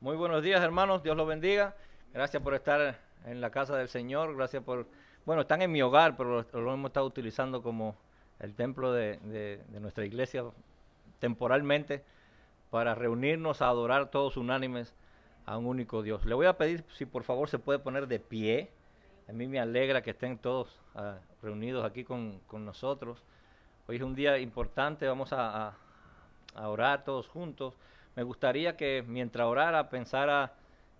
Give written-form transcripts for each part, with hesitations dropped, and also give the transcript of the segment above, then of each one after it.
Muy buenos días, hermanos. Dios los bendiga. Gracias por estar en la casa del Señor. Gracias por... Bueno, están en mi hogar, pero lo hemos estado utilizando como el templo de nuestra iglesia temporalmente para reunirnos a adorar todos unánimes a un único Dios. Le voy a pedir si por favor se puede poner de pie. A mí me alegra que estén todos reunidos aquí con nosotros. Hoy es un día importante, vamos a orar todos juntos. Me gustaría que mientras orara pensara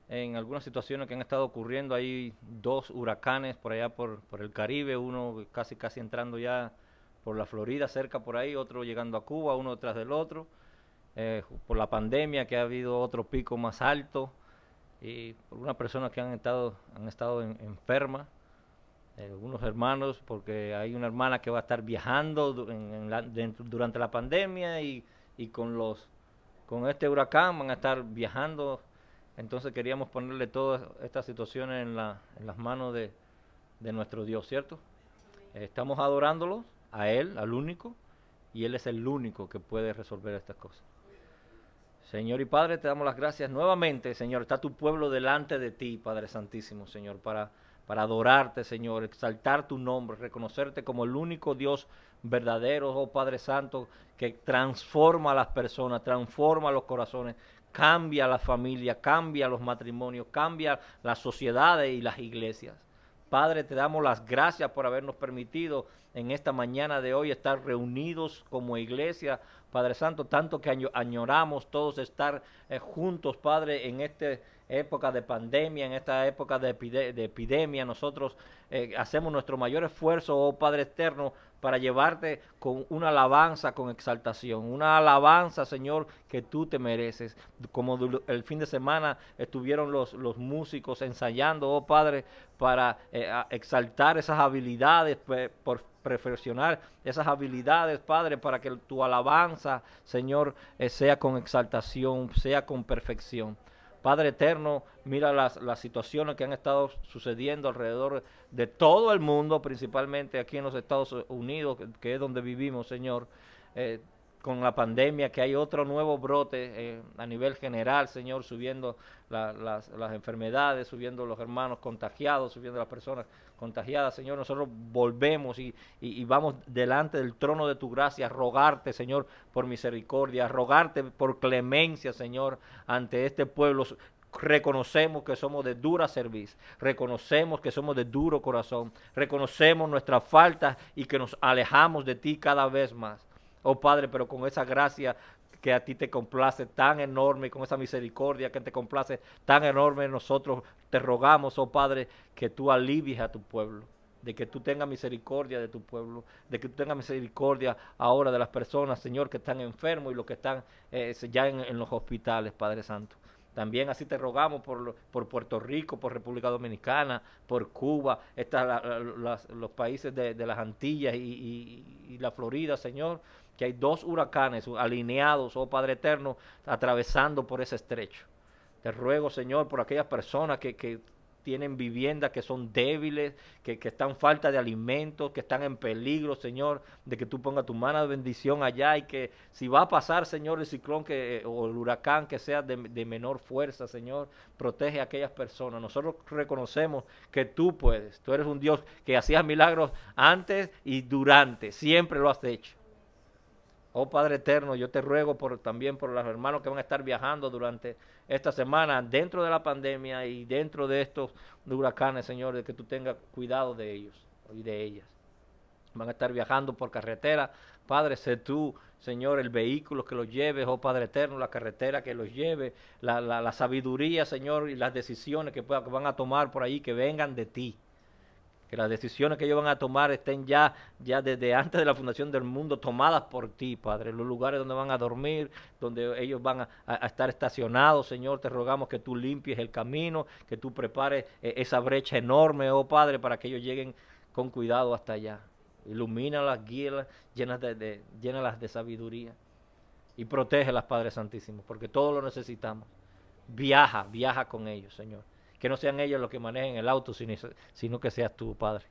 en algunas situaciones que han estado ocurriendo. Hay dos huracanes por allá por el Caribe, uno casi entrando ya por la Florida, cerca por ahí, otro llegando a Cuba, uno detrás del otro. Por la pandemia que ha habido otro pico más alto y por unas personas que han estado enfermas. Algunos hermanos, porque hay una hermana que va a estar viajando durante la pandemia y con este huracán van a estar viajando. Entonces queríamos ponerle todas estas situaciones en las manos de nuestro Dios, ¿cierto? Estamos adorándolo a Él, al único, y Él es el único que puede resolver estas cosas. Señor y Padre, te damos las gracias nuevamente, Señor. Está tu pueblo delante de ti, Padre Santísimo, Señor, para adorarte, Señor, exaltar tu nombre, reconocerte como el único Dios verdadero, oh Padre Santo, que transforma a las personas, transforma los corazones, cambia la familia, cambia los matrimonios, cambia las sociedades y las iglesias. Padre, te damos las gracias por habernos permitido en esta mañana de hoy estar reunidos como iglesia, Padre Santo, tanto que añoramos todos estar juntos, Padre, en esta época de pandemia, en esta época de epidemia. Nosotros hacemos nuestro mayor esfuerzo, oh Padre eterno, para llevarte con una alabanza, con exaltación, una alabanza, Señor, que tú te mereces. Como el fin de semana estuvieron los músicos ensayando, oh Padre, para exaltar esas habilidades, por perfeccionar esas habilidades, Padre, para que tu alabanza, Señor, sea con exaltación, sea con perfección. Padre eterno, mira las situaciones que han estado sucediendo alrededor de todo el mundo, principalmente aquí en los Estados Unidos, que es donde vivimos, Señor. Con la pandemia, que hay otro nuevo brote a nivel general, Señor, subiendo las enfermedades, subiendo los hermanos contagiados, subiendo las personas contagiadas, Señor. Nosotros volvemos y vamos delante del trono de tu gracia a rogarte, Señor, por misericordia, a rogarte por clemencia, Señor, ante este pueblo. Reconocemos que somos de dura cerviz, reconocemos que somos de duro corazón, reconocemos nuestra falta y que nos alejamos de ti cada vez más. Oh Padre, pero con esa gracia que a ti te complace tan enorme, con esa misericordia que te complace tan enorme, nosotros te rogamos, oh Padre, que tú alivies a tu pueblo, de que tú tengas misericordia de tu pueblo, de que tú tengas misericordia ahora de las personas, Señor, que están enfermos y los que están ya en los hospitales, Padre Santo. También así te rogamos por Puerto Rico, por República Dominicana, por Cuba, los países de las Antillas y la Florida, Señor, que hay dos huracanes alineados, oh Padre eterno, atravesando por ese estrecho. Te ruego, Señor, por aquellas personas que tienen viviendas que son débiles, que están falta de alimentos, que están en peligro, Señor, de que tú pongas tu mano de bendición allá y que si va a pasar, Señor, el ciclón o el huracán que sea de menor fuerza, Señor, protege a aquellas personas. Nosotros reconocemos que tú puedes, tú eres un Dios que hacías milagros antes y durante, siempre lo has hecho. Oh Padre eterno, yo te ruego también por los hermanos que van a estar viajando durante esta semana dentro de la pandemia y dentro de estos huracanes, Señor, de que tú tengas cuidado de ellos y de ellas. Van a estar viajando por carretera. Padre, sé tú, Señor, el vehículo que los lleve, oh Padre eterno, la carretera que los lleve, la sabiduría, Señor, y las decisiones que van a tomar por ahí, que vengan de ti. Que las decisiones que ellos van a tomar estén ya desde antes de la fundación del mundo tomadas por ti, Padre. Los lugares donde van a dormir, donde ellos van a estar estacionados, Señor, te rogamos que tú limpies el camino, que tú prepares esa brecha enorme, oh Padre, para que ellos lleguen con cuidado hasta allá. Ilumínalas, guíalas, llénalas de sabiduría y protégelas, Padre Santísimo, porque todos lo necesitamos. Viaja con ellos, Señor. Que no sean ellos los que manejen el auto, sino que seas tú, Padre.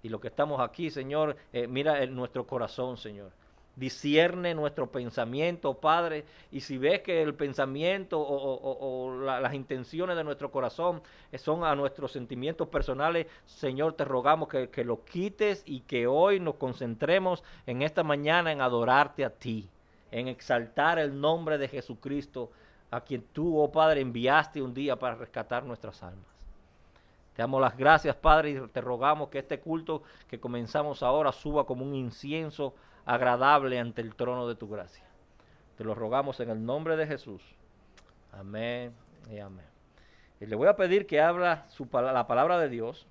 Y los que estamos aquí, Señor, mira nuestro corazón, Señor. Discierne nuestro pensamiento, Padre, y si ves que el pensamiento o las intenciones de nuestro corazón, son a nuestros sentimientos personales. Señor, te rogamos que lo quites y que hoy nos concentremos en esta mañana en adorarte a ti, en exaltar el nombre de Jesucristo, a quien tú, oh Padre, enviaste un día para rescatar nuestras almas. Te damos las gracias, Padre, y te rogamos que este culto que comenzamos ahora suba como un incienso agradable ante el trono de tu gracia. Te lo rogamos en el nombre de Jesús. Amén y amén. Y le voy a pedir que abra la palabra de Dios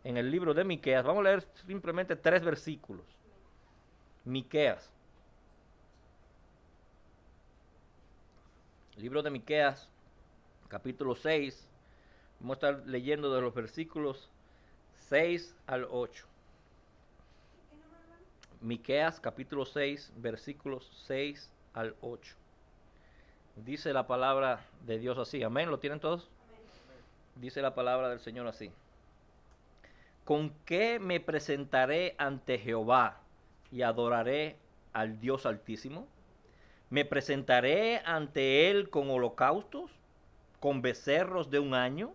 en el libro de Miqueas. Vamos a leer simplemente 3 versículos. Miqueas. Libro de Miqueas, capítulo 6. Vamos a estar leyendo de los versículos 6 al 8. Miqueas, capítulo 6, versículos 6 al 8. Dice la palabra de Dios así. Amén. ¿Lo tienen todos? Amén. Dice la palabra del Señor así. ¿Con qué me presentaré ante Jehová y adoraré al Dios Altísimo? ¿Me presentaré ante Él con holocaustos, con becerros de un año?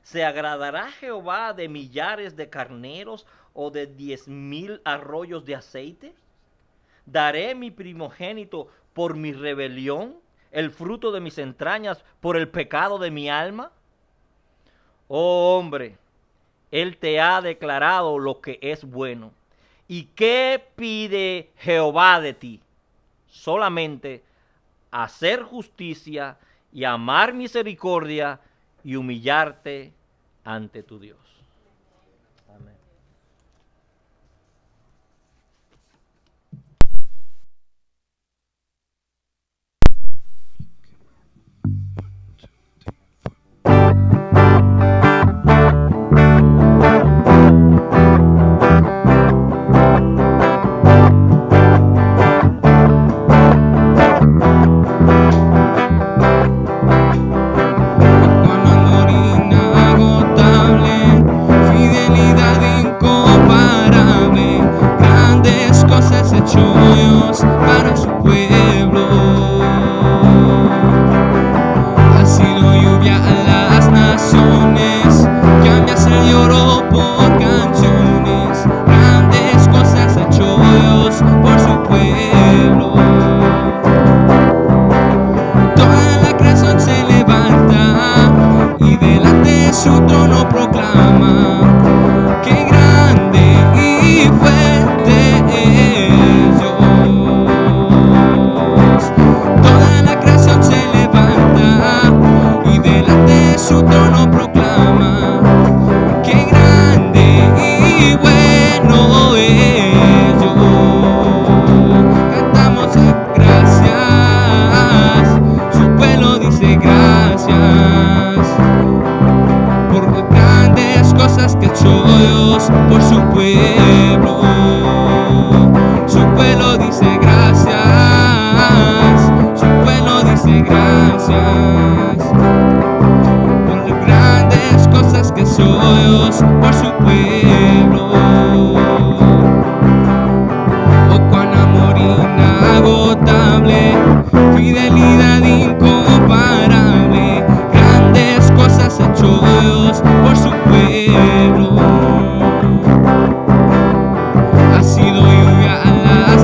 ¿Se agradará Jehová de millares de carneros o de 10,000 arroyos de aceite? ¿Daré mi primogénito por mi rebelión, el fruto de mis entrañas por el pecado de mi alma? Oh hombre, Él te ha declarado lo que es bueno. ¿Y qué pide Jehová de ti? Solamente hacer justicia y amar misericordia y humillarte ante tu Dios. Amén. Ha sido lluvia a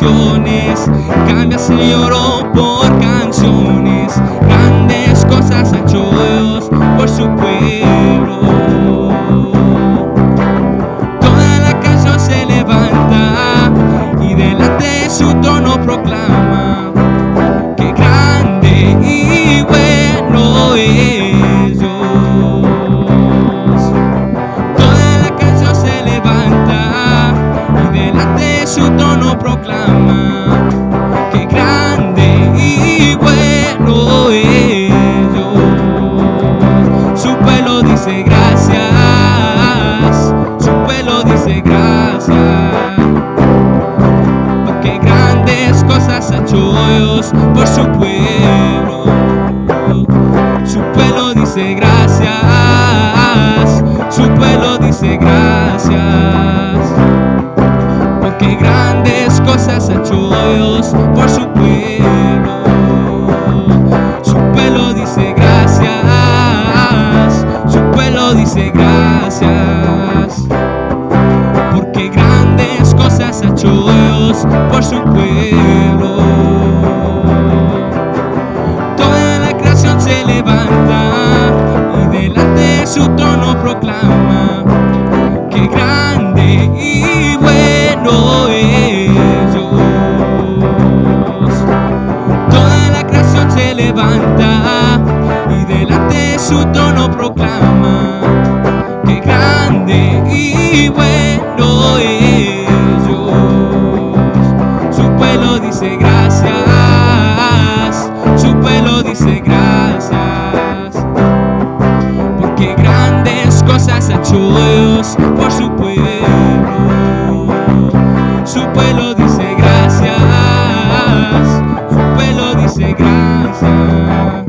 naciones, cambia, Señor, oh, por canciones. Grandes cosas ha hecho Dios por su pueblo. Toda la canción se levanta y delante de su trono proclama que grande y bueno es Dios. Toda la canción se levanta y delante de su trono proclama que grande y bueno es Dios. Su pueblo dice gracias, su pueblo dice gracias, porque grandes cosas ha hecho Dios por su pueblo. Su pueblo dice gracias, su pueblo dice gracias, porque grandes cosas ha hecho Dios por su pueblo. Su pueblo dice gracias, su pueblo dice gracias, porque grandes cosas ha hecho Dios por su pueblo. Toda la creación se levanta y delante de su trono proclama que grande y bueno es Dios. Toda la creación se levanta y delante de su trono proclama que grande y bueno es Dios. Su pueblo dice gracias, su pueblo dice gracias, porque grandes cosas ha hecho Dios por su pueblo. Su pueblo dice gracias, su pueblo dice gracias,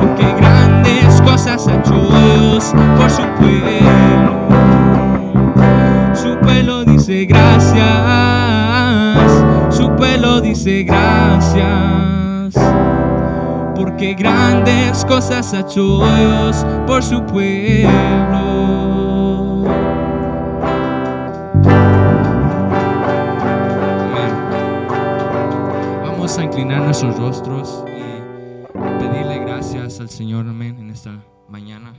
porque grandes cosas ha hecho Dios por su pueblo. Su pueblo dice gracias, su pueblo dice gracias, porque grandes cosas ha hecho Dios por su pueblo. Vamos a inclinar nuestros rostros y pedirle gracias al Señor, amén, en esta mañana.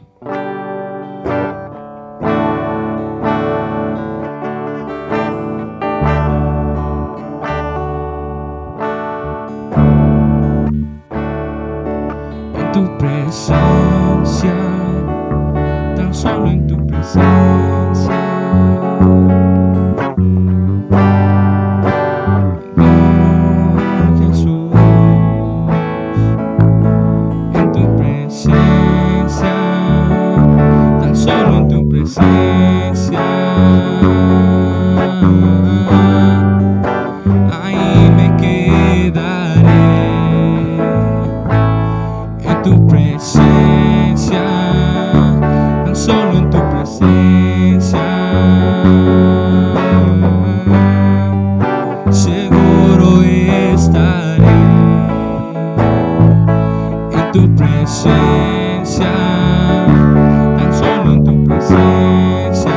En tu presencia, tan solo en tu presencia, Jesús. En tu presencia, tan solo en tu presencia, ahí me quedaré. En tu presencia, tan solo en tu presencia, seguro estaré. En tu presencia, tan solo en tu presencia,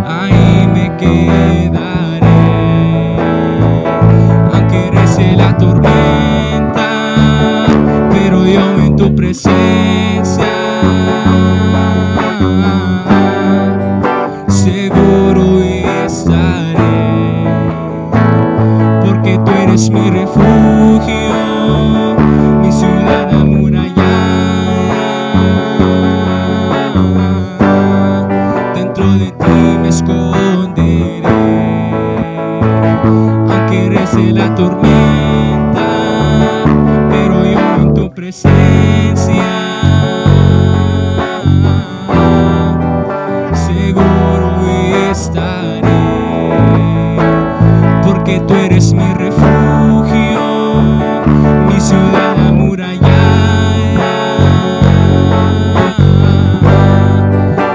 ahí me quedaré. Aunque rece la tormenta, pero yo en tu presencia seguro estaré, porque tú eres mi refugio, mi ciudad amurallada. Dentro de ti me esconderé, aunque rece la tormenta, pero yo en tu presencia seguro estaré, porque tú eres mi refugio, mi ciudad amurallada.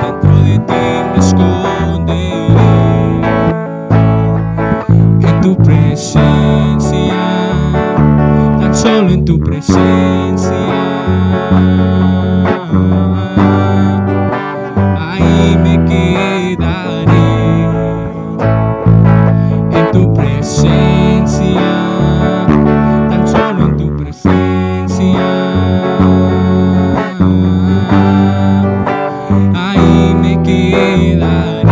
Dentro de ti me esconderé, en tu presencia, tan solo en tu presencia, ahí me quedaré. me quedaré,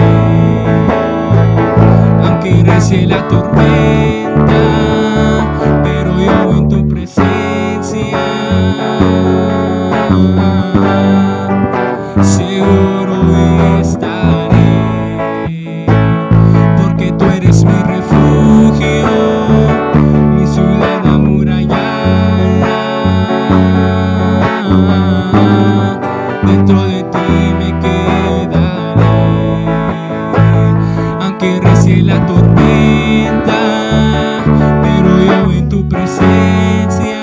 aunque recie la tormenta, pero yo en tu presencia seguro estaré, porque tú eres mi refugio, mi ciudad amurallada. Dentro de ti me quedaré, aunque recie la tormenta, pero yo en tu presencia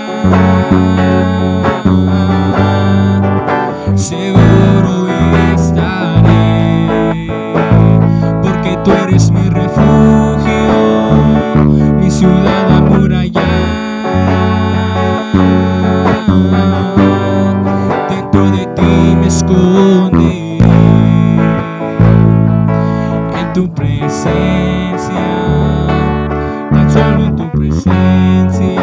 seguro estaré, porque tú eres mi refugio, mi ciudad amurallada. Dentro de ti me esconderé, en tu presencia, tan solo en tu presencia.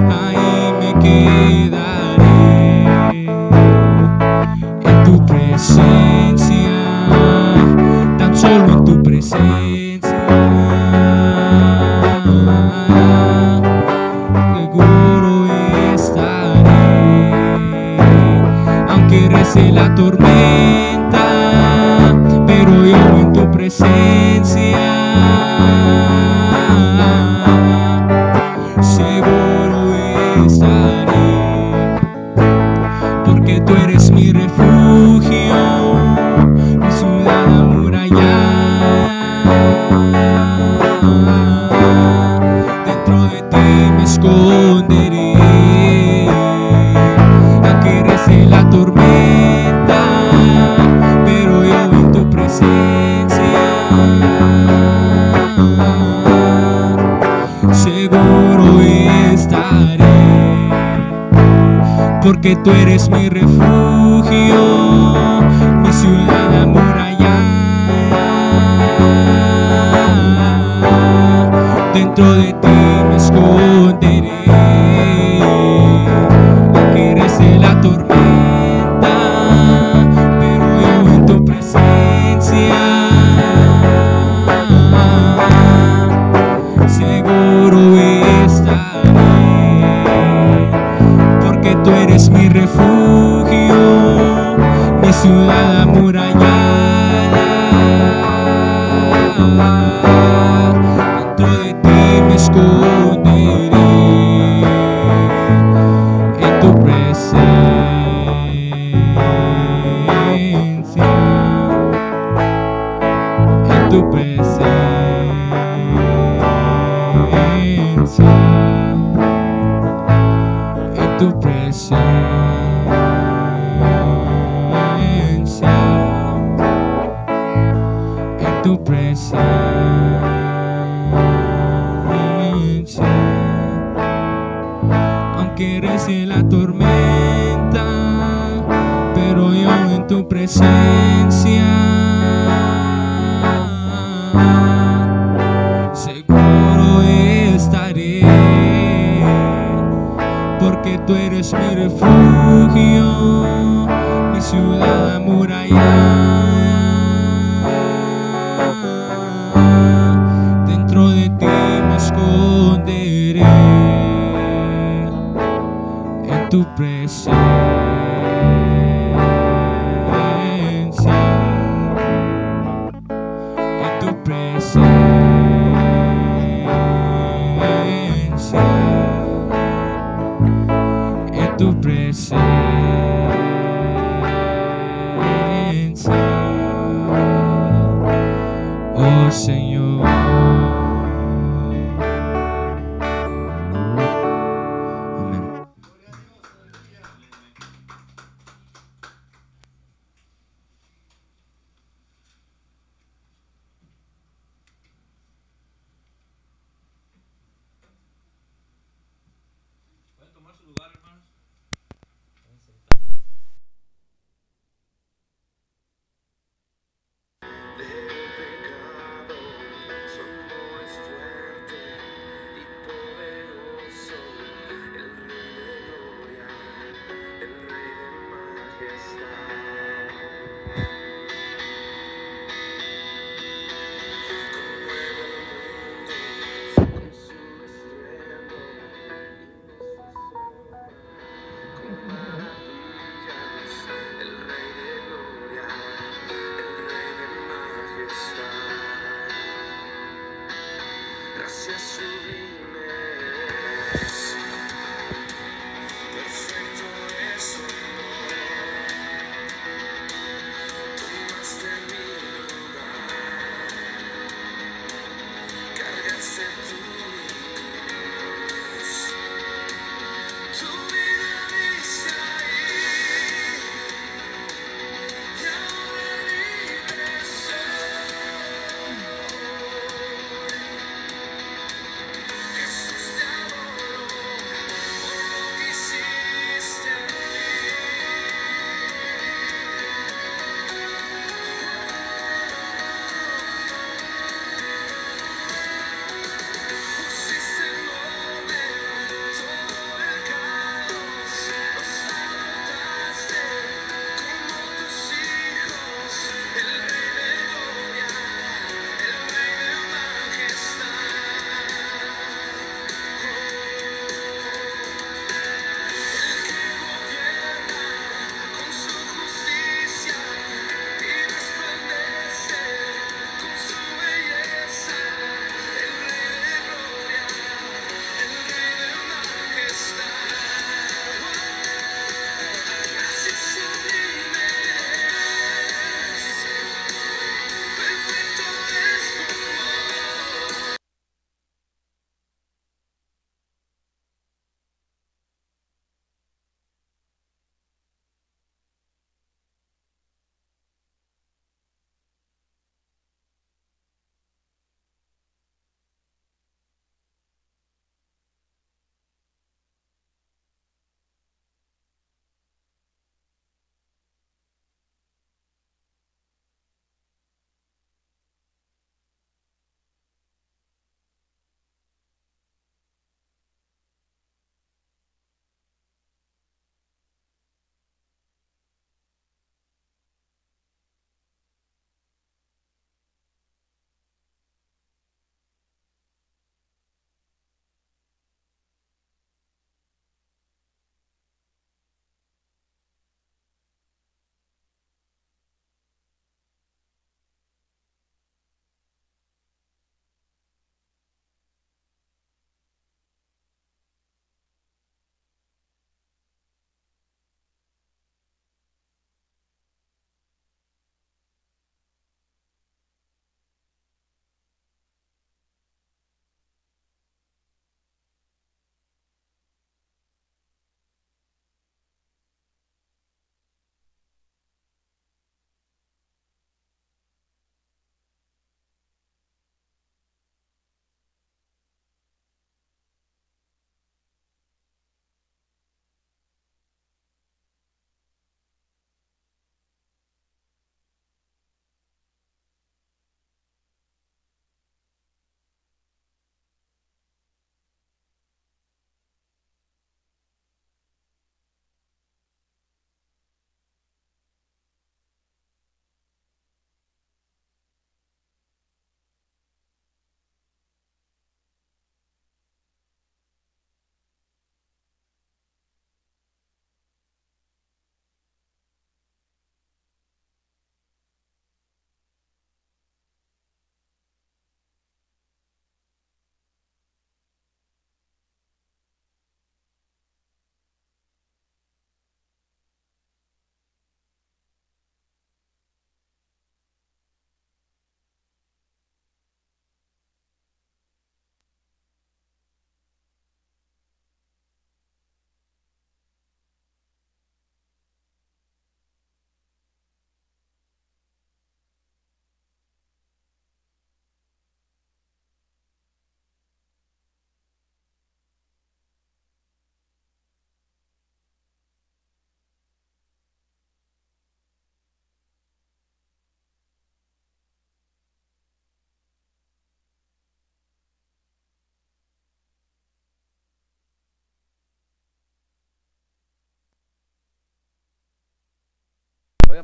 Ahí me quedaré, en tu presencia, tan solo en tu presencia. Seguro estaré, aunque recie la tormenta, pero yo en tu presencia seguro estaré, porque tú eres mi refugio, mi ciudad amurallada. Dentro de ti me esconderé, aunque recie la tormenta, pero yo en tu presencia seguro estaré, porque tú eres mi refugio, mi ciudad amurallada. Dentro de ti me esconderé, aunque recie la tormenta, pero yo en tu presencia seguro estaré, porque tú eres mi refugio, mi ciudad amurallada. Dentro de ti me esconderé, en tu presencia, en tu presencia, en tu presencia, en tu presencia. Aunque recie la tormenta, pero yo en tu presencia seguro estaré, porque tú eres mi refugio, mi ciudad amurallada. Dentro de ti me esconderé, en tu presencia Gracias sublime, perfecto es tu amor.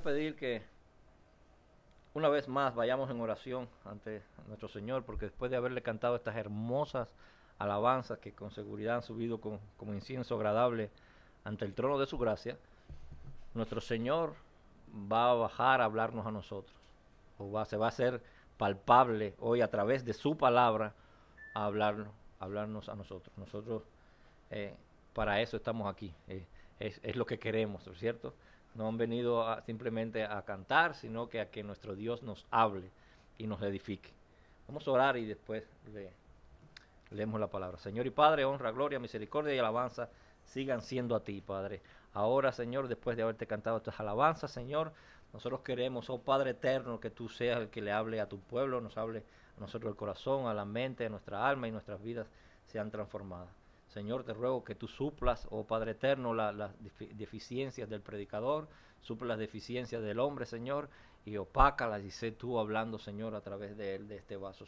pedir que una vez más vayamos en oración ante nuestro Señor, porque después de haberle cantado estas hermosas alabanzas que con seguridad han subido como incienso agradable ante el trono de su gracia, nuestro Señor va a bajar a hablarnos a nosotros, se va a hacer palpable hoy a través de su palabra a hablarnos a nosotros. Nosotros para eso estamos aquí, es lo que queremos, ¿no es cierto? No han venido simplemente a cantar, sino que a que nuestro Dios nos hable y nos edifique. Vamos a orar y después leemos la palabra. Señor y Padre, honra, gloria, misericordia y alabanza sigan siendo a ti, Padre. Ahora, Señor, después de haberte cantado estas alabanzas, Señor, nosotros queremos, oh Padre eterno, que tú seas el que le hable a tu pueblo, nos hable a nosotros el corazón, a la mente, a nuestra alma y nuestras vidas sean transformadas. Señor, te ruego que tú suplas, oh Padre eterno, las deficiencias del predicador, suplas las deficiencias del hombre, Señor, y opácalas y sé tú hablando, Señor, a través de él, de este vaso,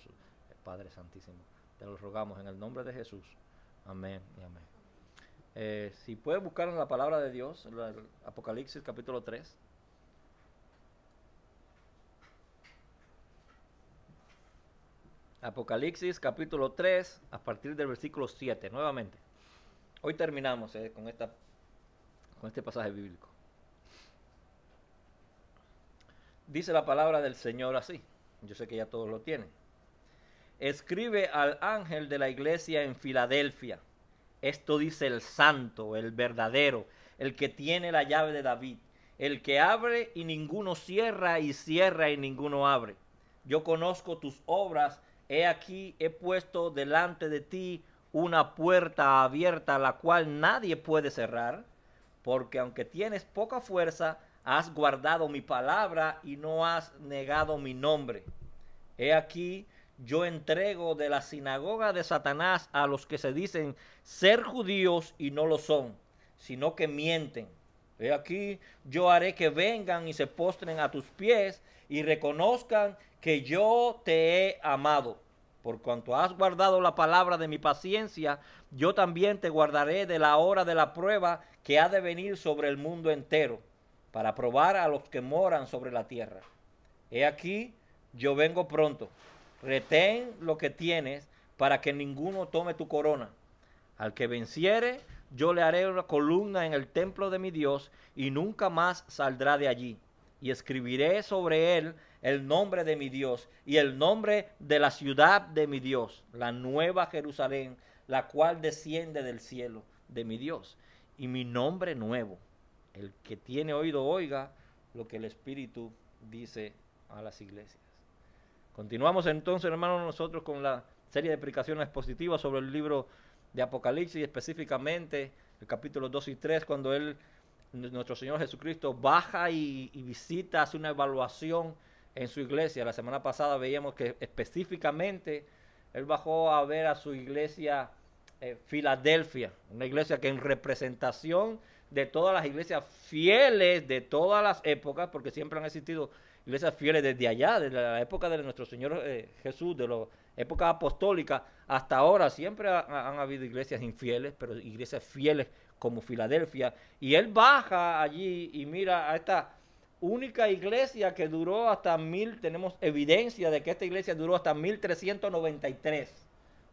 Padre Santísimo. Te lo rogamos en el nombre de Jesús. Amén y amén. Si puedes buscar en la palabra de Dios, el Apocalipsis capítulo 3. Apocalipsis capítulo 3, a partir del versículo 7, nuevamente. Hoy terminamos con este pasaje bíblico. Dice la palabra del Señor así, yo sé que ya todos lo tienen. Escribe al ángel de la iglesia en Filadelfia. Esto dice el santo, el verdadero, el que tiene la llave de David, el que abre y ninguno cierra y cierra y ninguno abre. Yo conozco tus obras. He aquí, he puesto delante de ti una puerta abierta, la cual nadie puede cerrar, porque aunque tienes poca fuerza, has guardado mi palabra y no has negado mi nombre. He aquí, yo entrego de la sinagoga de Satanás a los que se dicen ser judíos y no lo son, sino que mienten. He aquí, yo haré que vengan y se postren a tus pies y reconozcan que yo te he amado. Por cuanto has guardado la palabra de mi paciencia, yo también te guardaré de la hora de la prueba que ha de venir sobre el mundo entero, para probar a los que moran sobre la tierra. He aquí, yo vengo pronto. Retén lo que tienes, para que ninguno tome tu corona. Al que venciere, yo le haré una columna en el templo de mi Dios, y nunca más saldrá de allí. Y escribiré sobre él el nombre de mi Dios y el nombre de la ciudad de mi Dios, la nueva Jerusalén, la cual desciende del cielo de mi Dios, y mi nombre nuevo. El que tiene oído oiga lo que el Espíritu dice a las iglesias. Continuamos entonces, hermanos, nosotros con la serie de predicaciones expositivas sobre el libro de Apocalipsis, específicamente el capítulo 2 y 3, cuando nuestro Señor Jesucristo baja y visita, hace una evaluación en su iglesia. La semana pasada veíamos que específicamente él bajó a ver a su iglesia Filadelfia, una iglesia que en representación de todas las iglesias fieles de todas las épocas, porque siempre han existido iglesias fieles desde allá, desde la época de nuestro Señor Jesús, de la época apostólica hasta ahora, siempre han habido iglesias infieles, pero iglesias fieles como Filadelfia, y él baja allí y mira a esta única iglesia que duró hasta tenemos evidencia de que esta iglesia duró hasta 1393,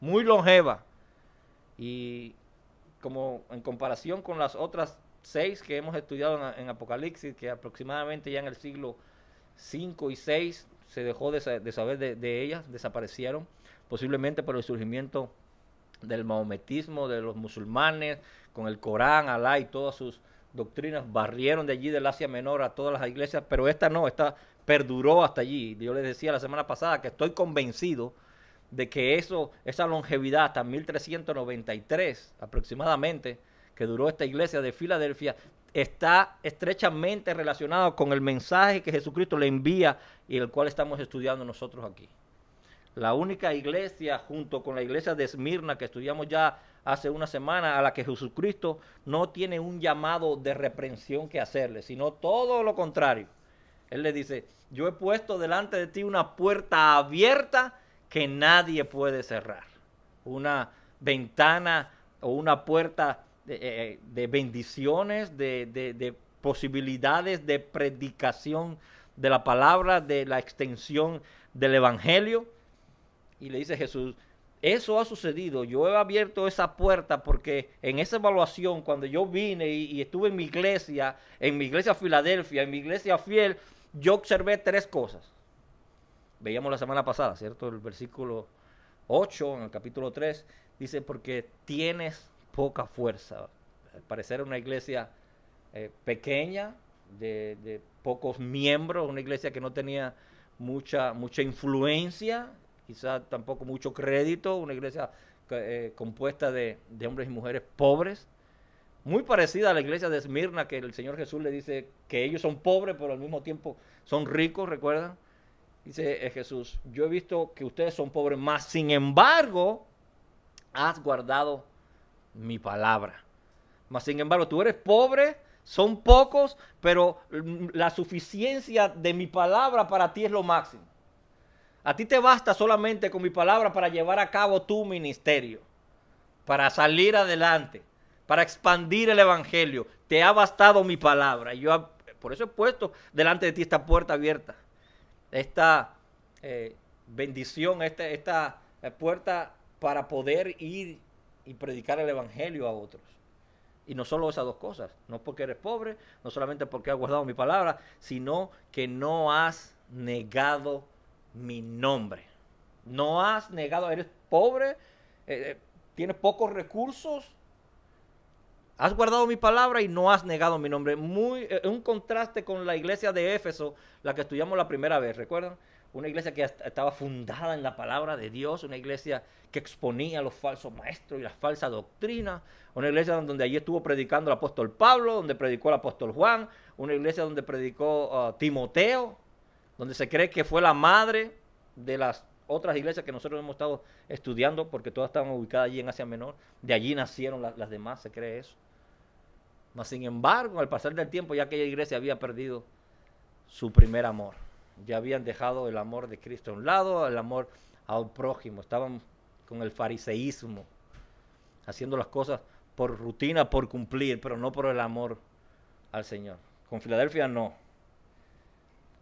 muy longeva, y como en comparación con las otras 6 que hemos estudiado en Apocalipsis, que aproximadamente ya en el siglo 5 y 6 se dejó de saber de ellas, desaparecieron, posiblemente por el surgimiento del maometismo, de los musulmanes, con el Corán, Alá y todas sus doctrinas, barrieron de allí del Asia Menor a todas las iglesias, pero esta no, esta perduró hasta allí. Yo les decía la semana pasada que estoy convencido de que esa longevidad hasta 1393 aproximadamente, que duró esta iglesia de Filadelfia, está estrechamente relacionado con el mensaje que Jesucristo le envía y el cual estamos estudiando nosotros aquí. La única iglesia, junto con la iglesia de Esmirna, que estudiamos ya hace una semana, a la que Jesucristo no tiene un llamado de reprensión que hacerle, sino todo lo contrario. Él le dice, yo he puesto delante de ti una puerta abierta que nadie puede cerrar. Una ventana o una puerta de bendiciones, de posibilidades de predicación de la palabra, de la extensión del evangelio. Y le dice Jesús, eso ha sucedido, yo he abierto esa puerta porque en esa evaluación, cuando yo vine y estuve en mi iglesia Filadelfia, en mi iglesia fiel, yo observé 3 cosas. Veíamos la semana pasada, ¿cierto? El versículo 8, en el capítulo 3, dice, porque tienes poca fuerza. Al parecer una iglesia pequeña, de pocos miembros, una iglesia que no tenía mucha influencia, quizás tampoco mucho crédito, una iglesia compuesta de hombres y mujeres pobres, muy parecida a la iglesia de Esmirna, que el Señor Jesús le dice que ellos son pobres, pero al mismo tiempo son ricos, ¿recuerdan? Dice Jesús, yo he visto que ustedes son pobres, mas sin embargo, has guardado mi palabra. Mas sin embargo, tú eres pobre, son pocos, pero la suficiencia de mi palabra para ti es lo máximo. A ti te basta solamente con mi palabra para llevar a cabo tu ministerio, para salir adelante, para expandir el evangelio. Te ha bastado mi palabra. Yo por eso he puesto delante de ti esta puerta abierta, esta bendición, esta puerta para poder ir y predicar el evangelio a otros. Y no solo esas 2 cosas, no porque eres pobre, no solamente porque has guardado mi palabra, sino que no has negado mi nombre. No has negado, eres pobre, tienes pocos recursos, has guardado mi palabra y no has negado mi nombre. Un contraste con la iglesia de Éfeso, la que estudiamos la primera vez, ¿recuerdan? Una iglesia que estaba fundada en la palabra de Dios, una iglesia que exponía a los falsos maestros y las falsas doctrinas, una iglesia donde allí estuvo predicando el apóstol Pablo, donde predicó el apóstol Juan, una iglesia donde predicó Timoteo, donde se cree que fue la madre de las otras iglesias que nosotros hemos estado estudiando, porque todas estaban ubicadas allí en Asia Menor, de allí nacieron las demás, se cree eso. Mas sin embargo, al pasar del tiempo, ya aquella iglesia había perdido su primer amor. Ya habían dejado el amor de Cristo a un lado, el amor al prójimo. Estaban con el fariseísmo, haciendo las cosas por rutina, por cumplir, pero no por el amor al Señor. Con Filadelfia no.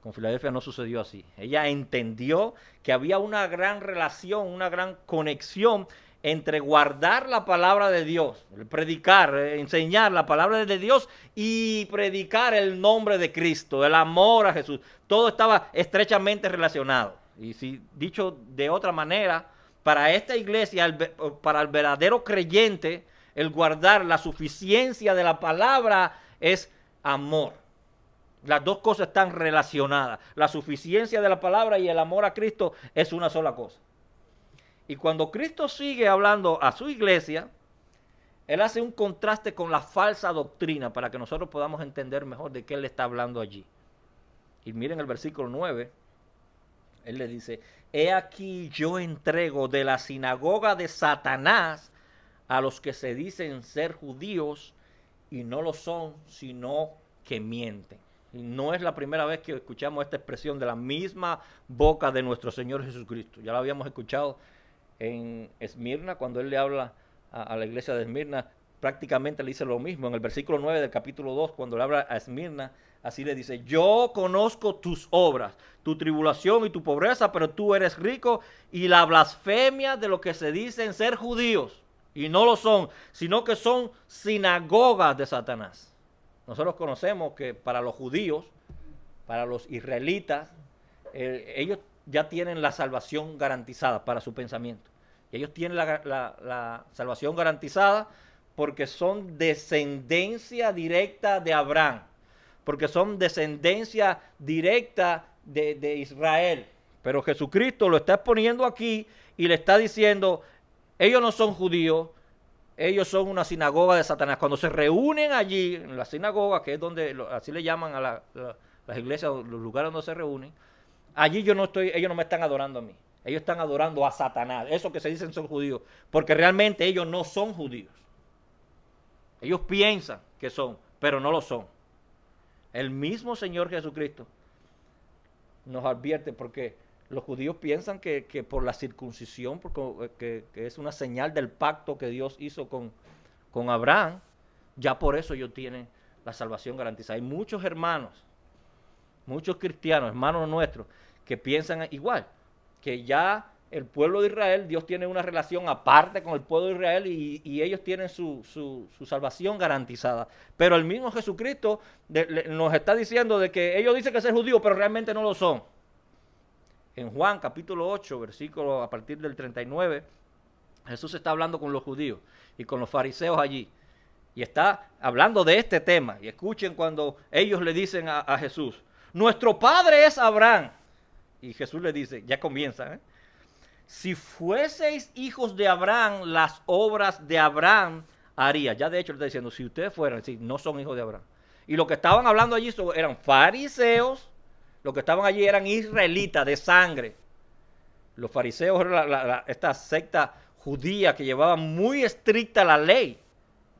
Con Filadelfia no sucedió así. Ella entendió que había una gran relación, una gran conexión entre guardar la palabra de Dios, predicar, enseñar la palabra de Dios y predicar el nombre de Cristo, el amor a Jesús. Todo estaba estrechamente relacionado. Y si dicho de otra manera, para esta iglesia, para el verdadero creyente, el guardar la suficiencia de la palabra es amor. Las 2 cosas están relacionadas. La suficiencia de la palabra y el amor a Cristo es una sola cosa. Y cuando Cristo sigue hablando a su iglesia, Él hace un contraste con la falsa doctrina para que nosotros podamos entender mejor de qué Él está hablando allí. Y miren el versículo 9. Él le dice, he aquí yo entrego de la sinagoga de Satanás a los que se dicen ser judíos y no lo son, sino que mienten. Y no es la primera vez que escuchamos esta expresión de la misma boca de nuestro Señor Jesucristo. Ya la habíamos escuchado en Esmirna, cuando Él le habla a la iglesia de Esmirna, prácticamente le dice lo mismo. En el versículo 9 del capítulo 2, cuando le habla a Esmirna, así le dice, yo conozco tus obras, tu tribulación y tu pobreza, pero tú eres rico, y la blasfemia de los que se dicen ser judíos, y no lo son, sino que son sinagogas de Satanás. Nosotros conocemos que para los judíos, para los israelitas, ellos ya tienen la salvación garantizada para su pensamiento. Y ellos tienen la salvación garantizada porque son descendencia directa de Abraham, porque son descendencia directa de Israel. Pero Jesucristo lo está exponiendo aquí y le está diciendo, ellos no son judíos, ellos son una sinagoga de Satanás. Cuando se reúnen allí, en la sinagoga, que es donde, así le llaman a las iglesias, los lugares donde se reúnen, allí ellos no me están adorando a mí. Ellos están adorando a Satanás. Eso que se dicen son judíos, porque realmente ellos no son judíos. Ellos piensan que son, pero no lo son. El mismo Señor Jesucristo nos advierte, porque los judíos piensan que por la circuncisión, que es una señal del pacto que Dios hizo con Abraham, ya por eso ellos tienen la salvación garantizada. Hay muchos hermanos, muchos cristianos, hermanos nuestros, que piensan igual, que ya el pueblo de Israel, Dios tiene una relación aparte con el pueblo de Israel y ellos tienen su salvación garantizada. Pero el mismo Jesucristo nos está diciendo de que ellos dicen que son judíos, pero realmente no lo son. En Juan capítulo 8, versículo a partir del 39, Jesús está hablando con los judíos y con los fariseos allí. Y está hablando de este tema. Y escuchen cuando ellos le dicen a Jesús, nuestro padre es Abraham. Y Jesús le dice, ya comienza, si fueseis hijos de Abraham, las obras de Abraham haría. Ya de hecho le está diciendo, si ustedes fueran, si no son hijos de Abraham. Y los que estaban hablando allí eran fariseos, los que estaban allí eran israelitas de sangre. Los fariseos eran esta secta judía que llevaba muy estricta la ley.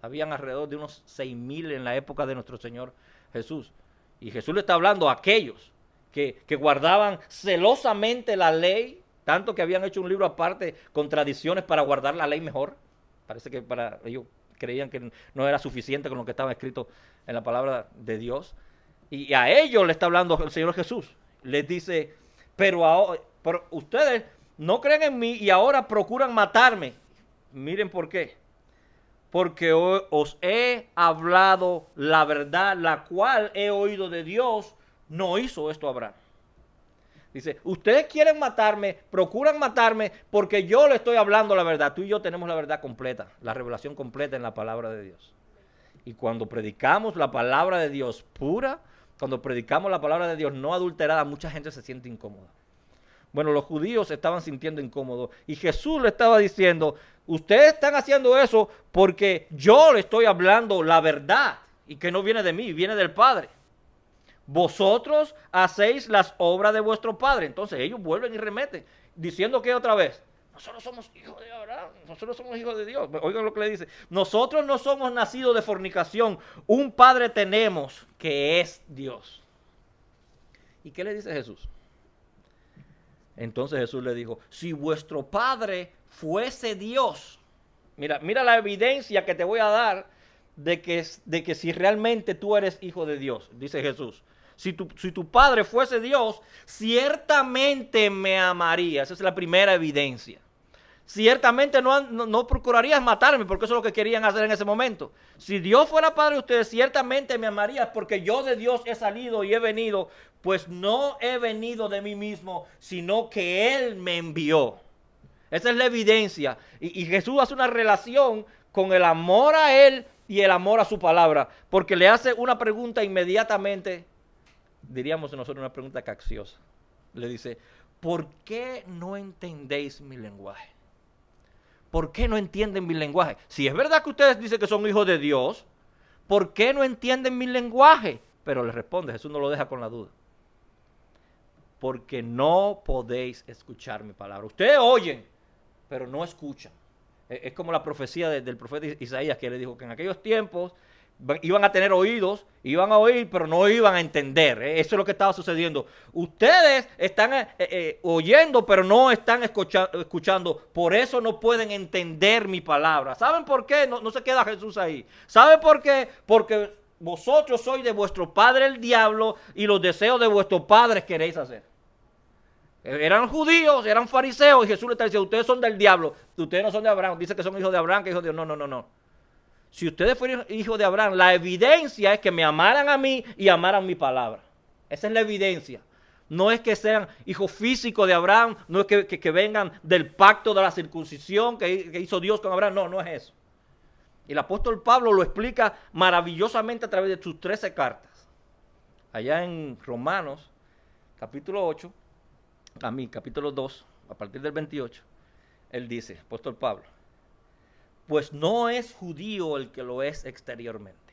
Habían alrededor de unos 6,000 en la época de nuestro Señor Jesús. Y Jesús le está hablando a aquellos que guardaban celosamente la ley, tanto que habían hecho un libro aparte con tradiciones para guardar la ley mejor. Parece que para ellos creían que no era suficiente con lo que estaba escrito en la palabra de Dios. Y a ellos le está hablando el Señor Jesús. Les dice, pero ustedes no creen en mí y ahora procuran matarme. Miren por qué. Porque os he hablado la verdad, la cual he oído de Dios. No hizo esto Abraham. Dice, ustedes quieren matarme, procuran matarme, porque yo le estoy hablando la verdad. Tú y yo tenemos la verdad completa, la revelación completa en la palabra de Dios. Y cuando predicamos la palabra de Dios pura, cuando predicamos la palabra de Dios no adulterada, mucha gente se siente incómoda. Bueno, los judíos se estaban sintiendo incómodos. Y Jesús le estaba diciendo, ustedes están haciendo eso porque yo le estoy hablando la verdad. Y que no viene de mí, viene del Padre. Vosotros hacéis las obras de vuestro padre. Entonces ellos vuelven y remeten, diciendo que otra vez, nosotros somos hijos de Abraham, nosotros somos hijos de Dios. Oigan lo que le dice, nosotros no somos nacidos de fornicación, un padre tenemos que es Dios. ¿Y qué le dice Jesús? Entonces Jesús le dijo, si vuestro padre fuese Dios, mira la evidencia que te voy a dar de que si realmente tú eres hijo de Dios, dice Jesús. Si tu padre fuese Dios, ciertamente me amaría. Esa es la primera evidencia. Ciertamente no procurarías matarme, porque eso es lo que querían hacer en ese momento. Si Dios fuera padre de ustedes, ciertamente me amarías, porque yo de Dios he salido y he venido, pues no he venido de mí mismo, sino que Él me envió. Esa es la evidencia. Y Jesús hace una relación con el amor a Él y el amor a su palabra, porque le hace una pregunta inmediatamente, diríamos nosotros una pregunta capciosa. Le dice, ¿por qué no entendéis mi lenguaje? ¿Por qué no entienden mi lenguaje? Si es verdad que ustedes dicen que son hijos de Dios, ¿por qué no entienden mi lenguaje? Pero le responde, Jesús no lo deja con la duda. Porque no podéis escuchar mi palabra. Ustedes oyen, pero no escuchan. Es como la profecía del profeta Isaías, que le dijo que en aquellos tiempos iban a tener oídos, iban a oír, pero no iban a entender. Eso es lo que estaba sucediendo. Ustedes están oyendo, pero no están escuchando. Por eso no pueden entender mi palabra. ¿Saben por qué? No se queda Jesús ahí. ¿Saben por qué? Porque vosotros sois de vuestro padre el diablo y los deseos de vuestros padres queréis hacer. Eran judíos, eran fariseos, y Jesús les está diciendo, ustedes son del diablo, ustedes no son de Abraham. Dice que son hijos de Abraham, que hijos de Dios. No. Si ustedes fueran hijos de Abraham, la evidencia es que me amaran a mí y amaran mi palabra. Esa es la evidencia. No es que sean hijos físicos de Abraham, no es que vengan del pacto de la circuncisión que hizo Dios con Abraham. No es eso. Y el apóstol Pablo lo explica maravillosamente a través de sus 13 cartas. Allá en Romanos, capítulo 8, capítulo 2, a partir del 28, él dice, apóstol Pablo, pues no es judío el que lo es exteriormente,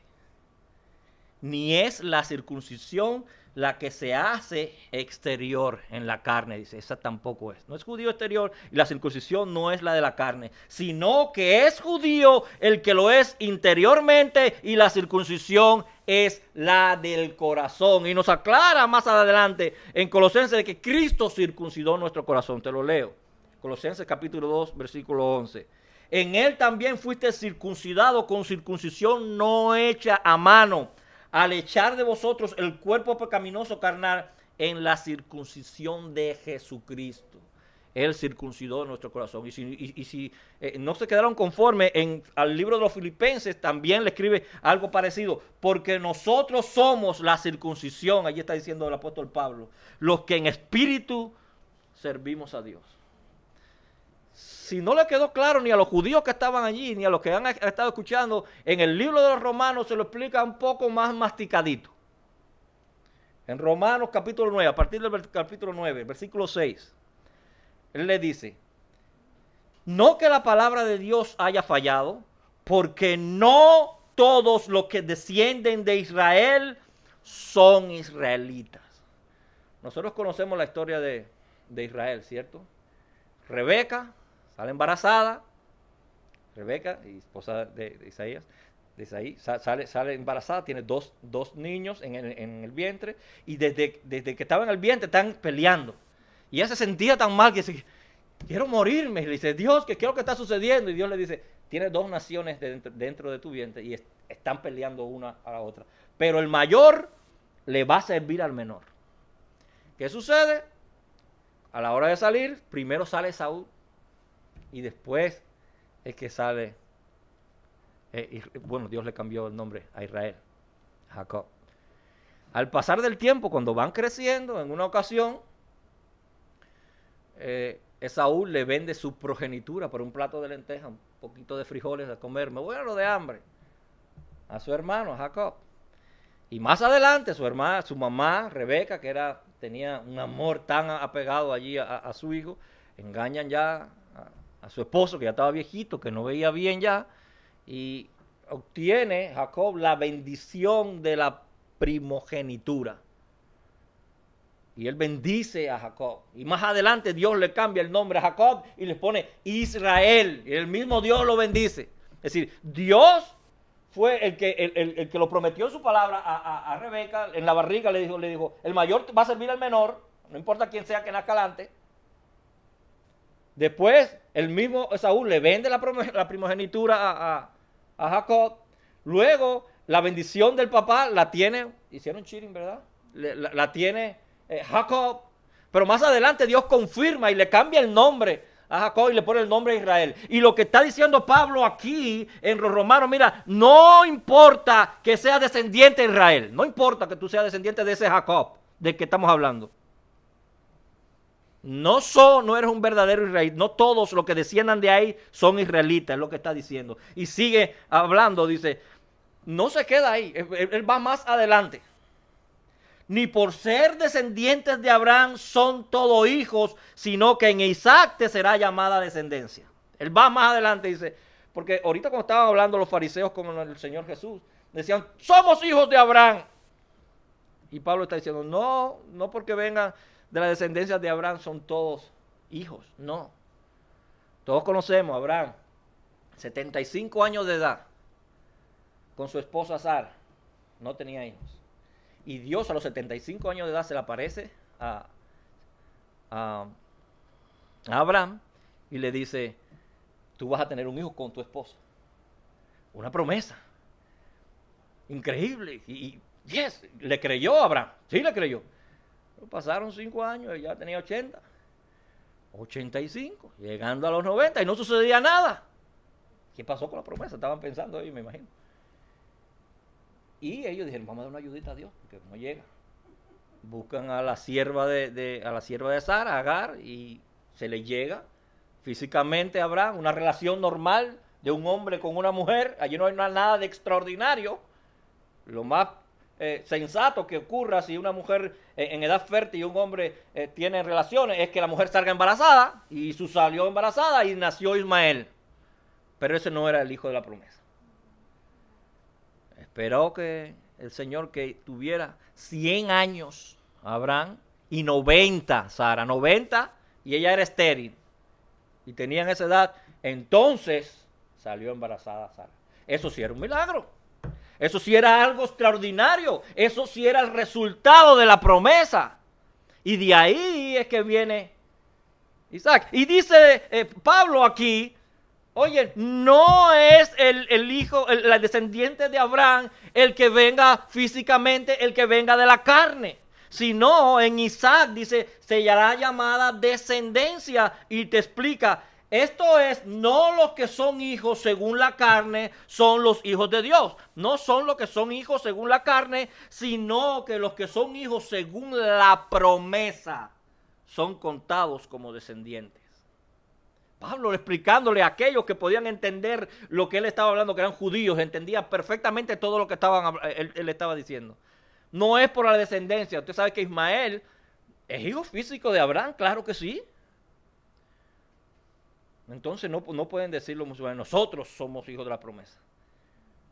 ni es la circuncisión la que se hace exterior en la carne, dice, esa tampoco es. No es judío exterior y la circuncisión no es la de la carne, sino que es judío el que lo es interiormente y la circuncisión es la del corazón. Y nos aclara más adelante en Colosenses de que Cristo circuncidó nuestro corazón. Te lo leo. Colosenses capítulo 2, versículo 11. En él también fuiste circuncidado con circuncisión no hecha a mano, al echar de vosotros el cuerpo pecaminoso carnal en la circuncisión de Jesucristo. Él circuncidó nuestro corazón. Y si no se quedaron conformes, al libro de los Filipenses también le escribe algo parecido. Porque nosotros somos la circuncisión, allí está diciendo el apóstol Pablo, los que en espíritu servimos a Dios. Si no le quedó claro ni a los judíos que estaban allí, ni a los que han estado escuchando, en el libro de los Romanos se lo explica un poco más masticadito. En Romanos capítulo 9, a partir del capítulo 9, versículo 6, él le dice, no que la palabra de Dios haya fallado, porque no todos los que descienden de Israel son israelitas. Nosotros conocemos la historia de Israel, ¿cierto? Rebeca sale embarazada, Rebeca, esposa de Isaías, sale embarazada, tiene dos niños en el vientre, y desde que estaba en el vientre están peleando. Y ella se sentía tan mal que dice, quiero morirme. Y le dice, Dios, ¿qué es lo que está sucediendo? Y Dios le dice, tienes dos naciones dentro de tu vientre y están peleando una a la otra. Pero el mayor le va a servir al menor. ¿Qué sucede? A la hora de salir, primero sale Saúl y después es que sale, bueno, Dios le cambió el nombre a Israel, Jacob. Al pasar del tiempo, cuando van creciendo, en una ocasión, Esaú le vende su progenitura por un plato de lentejas, un poquito de frijoles a comer, me muero de hambre, a su hermano, a Jacob. Y más adelante su mamá, Rebeca, que tenía un amor tan apegado allí a su hijo, engañan ya a su esposo, que ya estaba viejito, que no veía bien ya, y obtiene Jacob la bendición de la primogenitura. Y él bendice a Jacob. Y más adelante Dios le cambia el nombre a Jacob y le pone Israel. Y el mismo Dios lo bendice. Es decir, Dios fue el que lo prometió en su palabra a Rebeca. En la barriga le dijo, el mayor va a servir al menor, no importa quién sea que nazca adelante. Después, el mismo Saúl le vende la primogenitura a Jacob. Luego, la bendición del papá la tiene, hicieron cheating, ¿verdad? La tiene Jacob. Pero más adelante Dios confirma y le cambia el nombre a Jacob y le pone el nombre de Israel. Y lo que está diciendo Pablo aquí en los Romanos, mira, no importa que seas descendiente de Israel, no importa que tú seas descendiente de ese Jacob del que estamos hablando. No eres un verdadero israelita, no todos los que desciendan de ahí son israelitas, es lo que está diciendo. Y sigue hablando, dice, no se queda ahí, él va más adelante. Ni por ser descendientes de Abraham son todos hijos, sino que en Isaac te será llamada descendencia. Él va más adelante, dice, porque ahorita cuando estaban hablando los fariseos con el Señor Jesús, decían, somos hijos de Abraham. Y Pablo está diciendo, no porque vengan de la descendencia de Abraham son todos hijos, no. Todos conocemos a Abraham, 75 años de edad, con su esposa Sara, no tenía hijos. Y Dios a los 75 años de edad se le aparece a Abraham y le dice, tú vas a tener un hijo con tu esposa. Una promesa. Increíble. Y le creyó a Abraham. Sí, le creyó. Pasaron 5 años y ya tenía 80. 85. Llegando a los 90 y no sucedía nada. ¿Qué pasó con la promesa? Estaban pensando ahí, me imagino. Y ellos dijeron, vamos a dar una ayudita a Dios, porque no llega. Buscan a la sierva de Sara, Agar, y se le llega físicamente a Abraham, una relación normal de un hombre con una mujer. Allí no hay nada de extraordinario. Lo más sensato que ocurra si una mujer en edad fértil y un hombre tienen relaciones es que la mujer salga embarazada, y salió embarazada y nació Ismael. Pero ese no era el hijo de la promesa. Esperó que el Señor que tuviera 100 años Abraham y 90 Sara, 90, y ella era estéril y tenían esa edad, entonces salió embarazada Sara. Eso sí era un milagro, eso sí era algo extraordinario, eso sí era el resultado de la promesa, y de ahí es que viene Isaac. Y dice Pablo aquí, Oye, no es el hijo, el descendiente de Abraham el que venga físicamente, el que venga de la carne. Sino en Isaac dice, será llamada descendencia, y te explica, esto es, no los que son hijos según la carne son los hijos de Dios. No son los que son hijos según la carne, sino que los que son hijos según la promesa son contados como descendientes. Pablo explicándole a aquellos que podían entender lo que él estaba hablando, que eran judíos, entendían perfectamente todo lo que él estaba diciendo. No es por la descendencia. Usted sabe que Ismael es hijo físico de Abraham, claro que sí. Entonces no pueden decir los musulmanes, nosotros somos hijos de la promesa.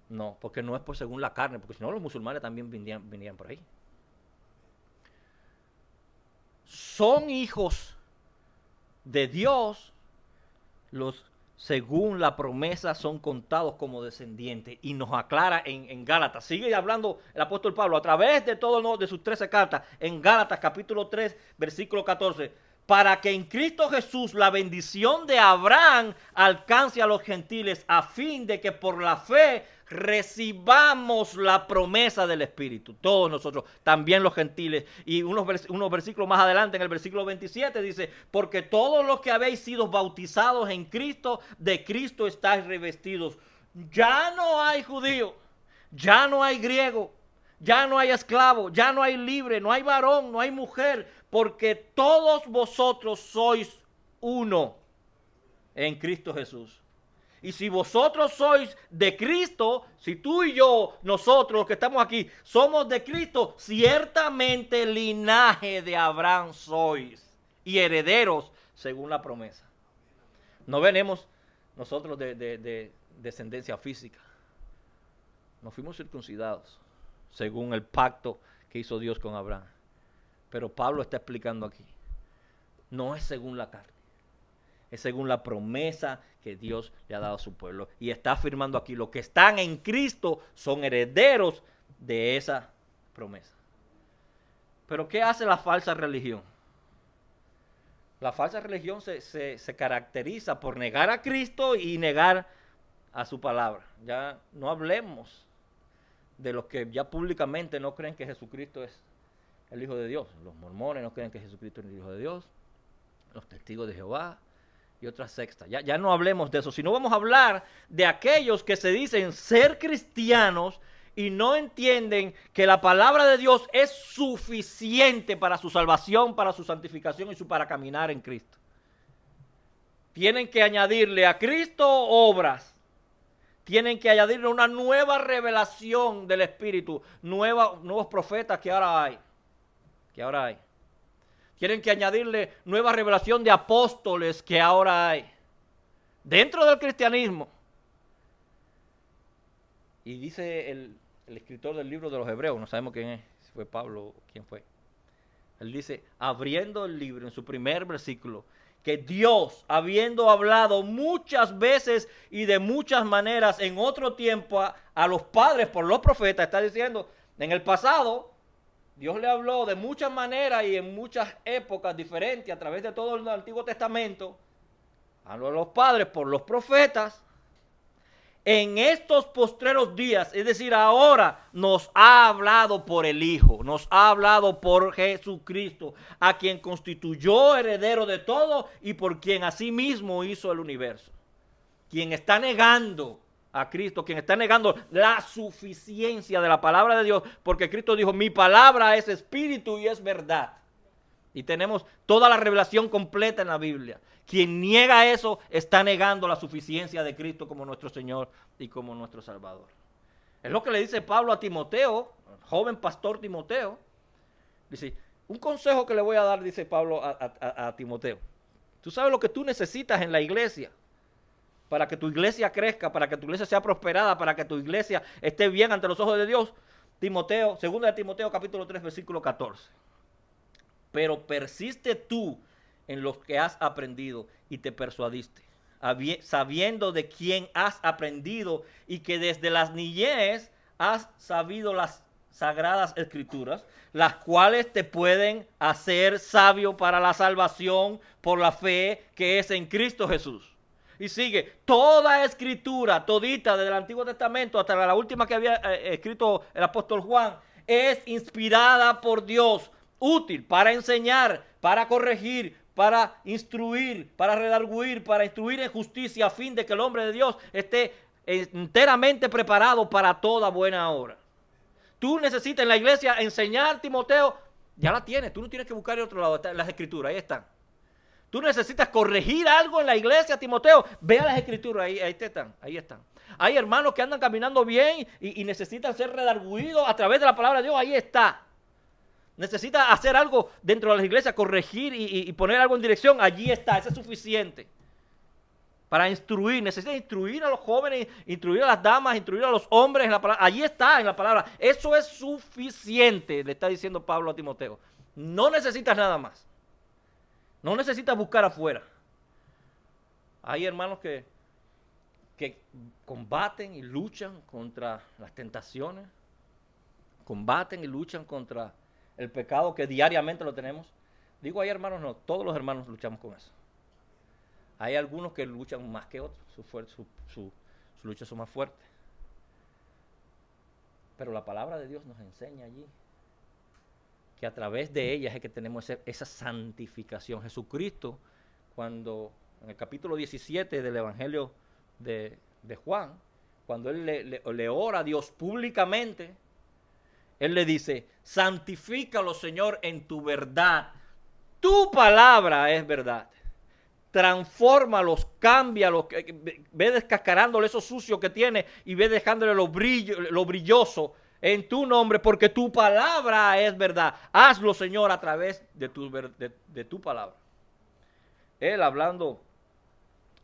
No, porque no es por según la carne, porque si no los musulmanes también venían por ahí. Son hijos de Dios, los según la promesa son contados como descendientes, y nos aclara en Gálatas. Sigue hablando el apóstol Pablo a través de todas de sus 13 cartas en Gálatas capítulo 3 versículo 14. Para que en Cristo Jesús la bendición de Abraham alcance a los gentiles, a fin de que por la fe recibamos la promesa del Espíritu. Todos nosotros, también los gentiles. Y unos versículos más adelante, en el versículo 27, dice, porque todos los que habéis sido bautizados en Cristo, de Cristo estáis revestidos. Ya no hay judío, ya no hay griego, ya no hay esclavo, ya no hay libre, no hay varón, no hay mujer, porque todos vosotros sois uno en Cristo Jesús. Y si vosotros sois de Cristo, si tú y yo, nosotros los que estamos aquí, somos de Cristo, ciertamente linaje de Abraham sois y herederos según la promesa. No venimos nosotros de descendencia física. Nos fuimos circuncidados según el pacto que hizo Dios con Abraham. Pero Pablo está explicando aquí, no es según la carne, es según la promesa que Dios le ha dado a su pueblo. Y está afirmando aquí, los que están en Cristo son herederos de esa promesa. Pero ¿qué hace la falsa religión? La falsa religión se caracteriza por negar a Cristo y negar a su palabra. Ya no hablemos de los que ya públicamente no creen que Jesucristo es el Hijo de Dios. Los mormones no creen que Jesucristo es el Hijo de Dios, los testigos de Jehová y otras sectas. Ya no hablemos de eso, sino vamos a hablar de aquellos que se dicen ser cristianos y no entienden que la palabra de Dios es suficiente para su salvación, para su santificación y para caminar en Cristo. Tienen que añadirle a Cristo obras. Tienen que añadirle una nueva revelación del Espíritu, nuevos profetas que ahora hay. Tienen que añadirle nueva revelación de apóstoles que ahora hay. Dentro del cristianismo. Y dice el escritor del libro de los Hebreos, no sabemos quién es, si fue Pablo o quién fue. Él dice, abriendo el libro en su primer versículo, que Dios, habiendo hablado muchas veces y de muchas maneras en otro tiempo a los padres por los profetas, está diciendo, en el pasado, Dios le habló de muchas maneras y en muchas épocas diferentes a través de todo el Antiguo Testamento, habló a los padres por los profetas. En estos postreros días, es decir, ahora nos ha hablado por el Hijo, nos ha hablado por Jesucristo, a quien constituyó heredero de todo y por quien asimismo hizo el universo. Quien está negando a Cristo, quien está negando la suficiencia de la palabra de Dios, porque Cristo dijo, mi palabra es espíritu y es verdad. Y tenemos toda la revelación completa en la Biblia. Quien niega eso está negando la suficiencia de Cristo como nuestro Señor y como nuestro Salvador. Es lo que le dice Pablo a Timoteo, joven pastor Timoteo. Dice, un consejo que le voy a dar, dice Pablo a Timoteo. Tú sabes lo que tú necesitas en la iglesia para que tu iglesia crezca, para que tu iglesia sea prosperada, para que tu iglesia esté bien ante los ojos de Dios. Timoteo, 2 de Timoteo capítulo 3 versículo 14. Pero persiste tú en lo que has aprendido y te persuadiste, sabiendo de quién has aprendido y que desde las niñez has sabido las sagradas escrituras, las cuales te pueden hacer sabio para la salvación por la fe que es en Cristo Jesús. Y sigue, toda escritura, todita desde el Antiguo Testamento hasta la última que había escrito el apóstol Juan, es inspirada por Dios, útil para enseñar, para corregir, para instruir, para redarguir, para instruir en justicia, a fin de que el hombre de Dios esté enteramente preparado para toda buena obra. Tú necesitas en la iglesia enseñar, Timoteo, ya la tienes, tú no tienes que buscar en otro lado, las escrituras, ahí están. Tú necesitas corregir algo en la iglesia, Timoteo, ve a las escrituras, ahí están, ahí están. Hay hermanos que andan caminando bien y necesitan ser redarguidos a través de la palabra de Dios, ahí está. Necesita hacer algo dentro de las iglesias, corregir y poner algo en dirección, allí está, eso es suficiente. Para instruir, necesita instruir a los jóvenes, instruir a las damas, instruir a los hombres en la palabra. Allí está en la palabra. Eso es suficiente, le está diciendo Pablo a Timoteo. No necesitas nada más. No necesitas buscar afuera. Hay hermanos que combaten y luchan contra las tentaciones. Combaten y luchan contra el pecado que diariamente lo tenemos. Digo hay hermanos, no, todos los hermanos luchamos con eso. Hay algunos que luchan más que otros, sus luchas son más fuertes. Pero la palabra de Dios nos enseña allí que a través de ella es que tenemos esa santificación. Jesucristo, cuando en el capítulo 17 del Evangelio de Juan, cuando él le ora a Dios públicamente, él le dice, santifícalo, Señor, en tu verdad. Tu palabra es verdad. Transfórmalos, cámbialos, ve descascarándole eso sucio que tiene y ve dejándole lo brilloso en tu nombre, porque tu palabra es verdad. Hazlo, Señor, a través de tu palabra. Él hablando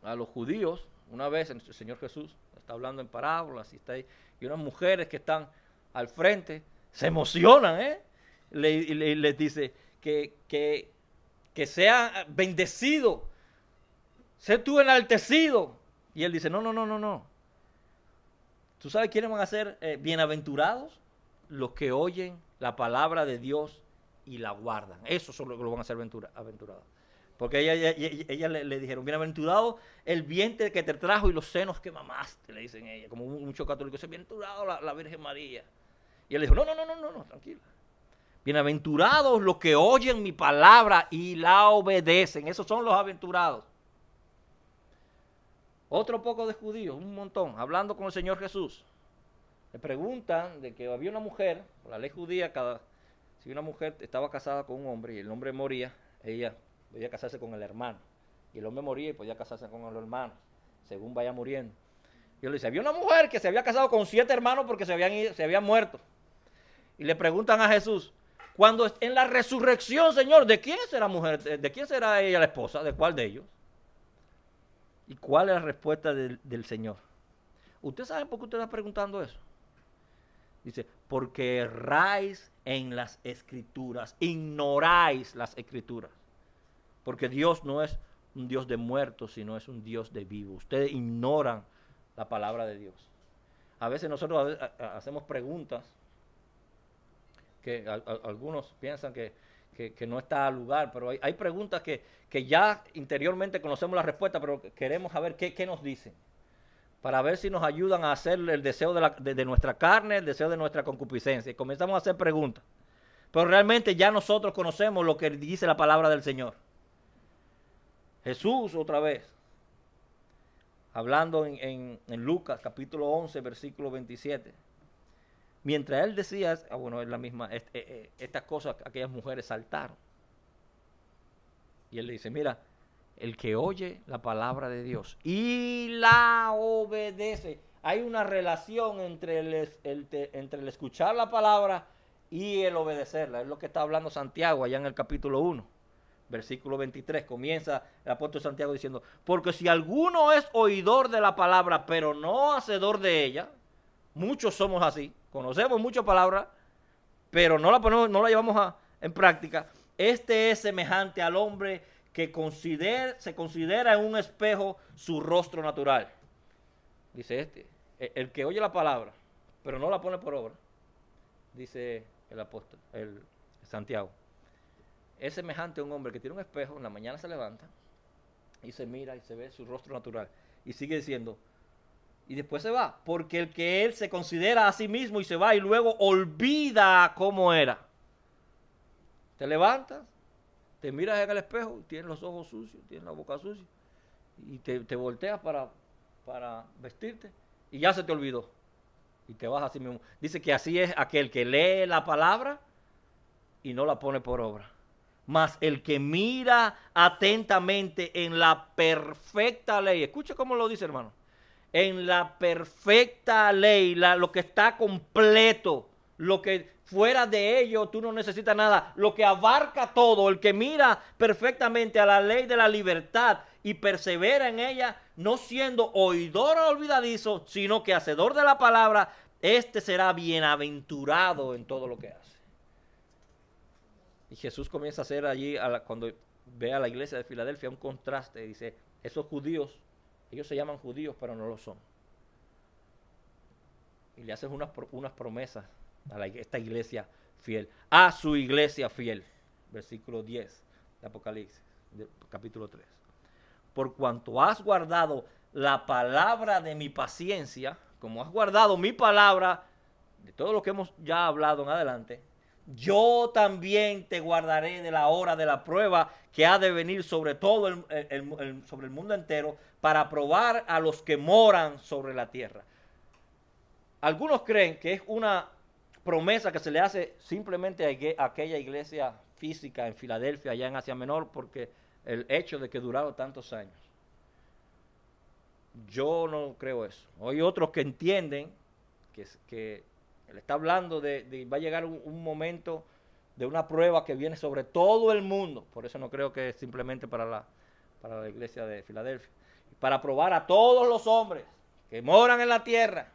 a los judíos, una vez el Señor Jesús está hablando en parábolas y unas mujeres que están al frente se emocionan, les dice que sea bendecido, sé tú enaltecido. Y él dice, no. ¿Tú sabes quiénes van a ser bienaventurados? Los que oyen la palabra de Dios y la guardan. Esos son los que lo van a ser aventurados. Porque ella le dijeron, bienaventurado el vientre que te trajo y los senos que mamaste, le dicen ella. Como muchos católicos dicen, bienaventurado la Virgen María. Y él dijo, no, tranquila. Bienaventurados los que oyen mi palabra y la obedecen. Esos son los aventurados. Otro poco de judíos, un montón, hablando con el Señor Jesús. Le preguntan de que había una mujer, por la ley judía, si una mujer estaba casada con un hombre y el hombre moría, ella podía casarse con el hermano. Y el hombre moría y podía casarse con el hermano, según vaya muriendo. Y él le dice, había una mujer que se había casado con 7 hermanos porque se habían muerto. Y le preguntan a Jesús, cuando en la resurrección, Señor, ¿de quién será mujer? ¿De quién será ella la esposa? ¿De cuál de ellos? ¿Y cuál es la respuesta del Señor? ¿Usted sabe por qué usted está preguntando eso? Dice, porque erráis en las escrituras, ignoráis las escrituras. Porque Dios no es un Dios de muertos, sino es un Dios de vivos. Ustedes ignoran la palabra de Dios. A veces nosotros hacemos preguntas que algunos piensan que no está al lugar, pero hay preguntas que ya interiormente conocemos la respuesta, pero queremos saber qué nos dicen, para ver si nos ayudan a hacer el deseo de nuestra carne, el deseo de nuestra concupiscencia. Y comenzamos a hacer preguntas, pero realmente ya nosotros conocemos lo que dice la palabra del Señor. Jesús, otra vez, hablando en Lucas, capítulo 11, versículo 27, mientras él decía, es la misma, estas cosas, aquellas mujeres saltaron. Y él le dice, mira, el que oye la palabra de Dios y la obedece. Hay una relación entre el escuchar la palabra y el obedecerla. Es lo que está hablando Santiago allá en el capítulo 1, versículo 23. Comienza el apóstol Santiago diciendo, porque si alguno es oidor de la palabra, pero no hacedor de ella, muchos somos así. Conocemos muchas palabras, pero no la llevamos en práctica. Este es semejante al hombre que se considera en un espejo su rostro natural. Dice el que oye la palabra, pero no la pone por obra, dice el apóstol, el Santiago. Es semejante a un hombre que tiene un espejo, en la mañana se levanta y se mira y se ve su rostro natural. Y sigue diciendo, y después se va, porque el que él se considera a sí mismo y se va y luego olvida cómo era. Te levantas, te miras en el espejo, tienes los ojos sucios, tienes la boca sucia, y te volteas para vestirte, y ya se te olvidó. Y te vas así mismo. Dice que así es aquel que lee la palabra y no la pone por obra. Mas el que mira atentamente en la perfecta ley, escucha cómo lo dice, hermano, en la perfecta ley, lo que está completo, lo que fuera de ello tú no necesitas nada, lo que abarca todo, el que mira perfectamente a la ley de la libertad y persevera en ella, no siendo oidor olvidadizo, sino que hacedor de la palabra, este será bienaventurado en todo lo que hace. Y Jesús comienza a hacer allí, cuando ve a la iglesia de Filadelfia, un contraste. Dice, esos judíos, ellos se llaman judíos, pero no lo son. Y le hacen unas promesas a esta iglesia fiel, a su iglesia fiel. Versículo 10 de Apocalipsis, capítulo 3. Por cuanto has guardado la palabra de mi paciencia, como has guardado mi palabra, de todo lo que hemos ya hablado en adelante, yo también te guardaré de la hora de la prueba que ha de venir sobre todo sobre el mundo entero para probar a los que moran sobre la tierra. Algunos creen que es una promesa que se le hace simplemente a aquella iglesia física en Filadelfia, allá en Asia Menor, porque el hecho de que duraron tantos años. Yo no creo eso. Hay otros que entienden que él está hablando va a llegar un momento de una prueba que viene sobre todo el mundo. Por eso no creo que es simplemente para la iglesia de Filadelfia. Para probar a todos los hombres que moran en la tierra.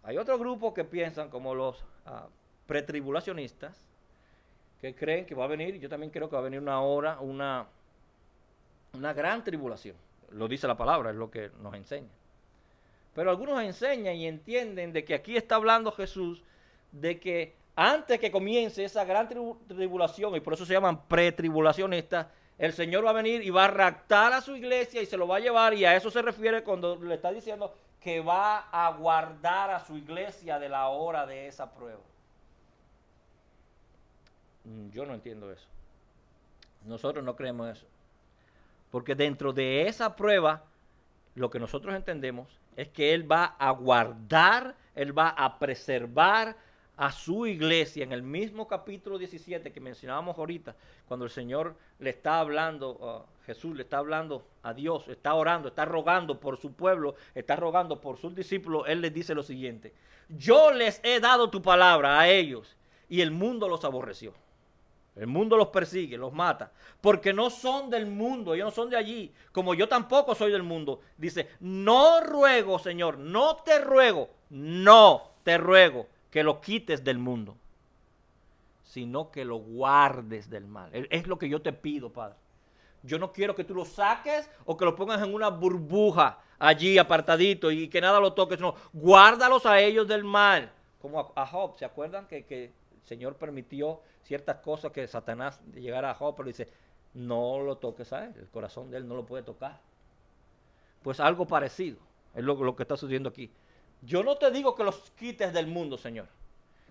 Hay otro grupo que piensan, como los pretribulacionistas, que creen que va a venir, y yo también creo que va a venir una gran tribulación. Lo dice la palabra, es lo que nos enseña. Pero algunos enseñan y entienden de que aquí está hablando Jesús de que antes que comience esa gran tribulación, y por eso se llaman pretribulacionistas, el Señor va a venir y va a raptar a su iglesia y se lo va a llevar, y a eso se refiere cuando le está diciendo que va a guardar a su iglesia de la hora de esa prueba. Yo no entiendo eso. Nosotros no creemos eso. Porque dentro de esa prueba, lo que nosotros entendemos es que Él va a guardar, Él va a preservar a su iglesia. En el mismo capítulo 17 que mencionábamos ahorita, cuando el Señor le está hablando, Jesús le está hablando a Dios, está orando, está rogando por su pueblo, está rogando por sus discípulos, Él les dice lo siguiente: yo les he dado tu palabra a ellos y el mundo los aborreció. El mundo los persigue, los mata, porque no son del mundo, ellos no son de allí, como yo tampoco soy del mundo. Dice, no ruego, Señor, no te ruego que lo quites del mundo, sino que lo guardes del mal. Es lo que yo te pido, Padre. Yo no quiero que tú lo saques o que lo pongas en una burbuja allí apartadito y que nada lo toques, no, guárdalos a ellos del mal. Como a Job, ¿se acuerdan que el Señor permitió ciertas cosas que Satanás llegara a Job, pero dice, no lo toques a él, el corazón de él no lo puede tocar? Pues algo parecido es lo que está sucediendo aquí. Yo no te digo que los quites del mundo, Señor,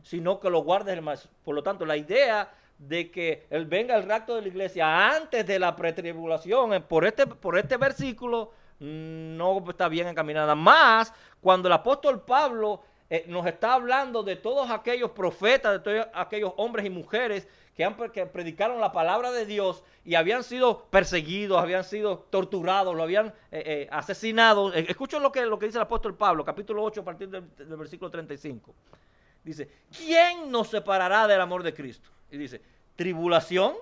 sino que los guardes del mal. Por lo tanto, la idea de que él venga el rapto de la iglesia antes de la pretribulación, por este versículo, no está bien encaminada. Más cuando el apóstol Pablo nos está hablando de todos aquellos profetas, de todos aquellos hombres y mujeres que predicaron la palabra de Dios y habían sido perseguidos, habían sido torturados, lo habían asesinado. Escuchen lo que dice el apóstol Pablo, capítulo 8, a partir del versículo 35. Dice, ¿quién nos separará del amor de Cristo? Y dice, tribulación,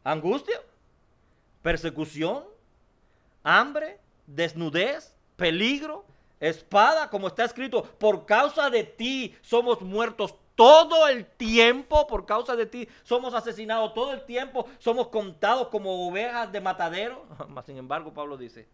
angustia, persecución, hambre, desnudez, peligro, espada, como está escrito, por causa de ti somos muertos todo el tiempo, por causa de ti somos asesinados todo el tiempo, somos contados como ovejas de matadero. Sin embargo, Pablo dice,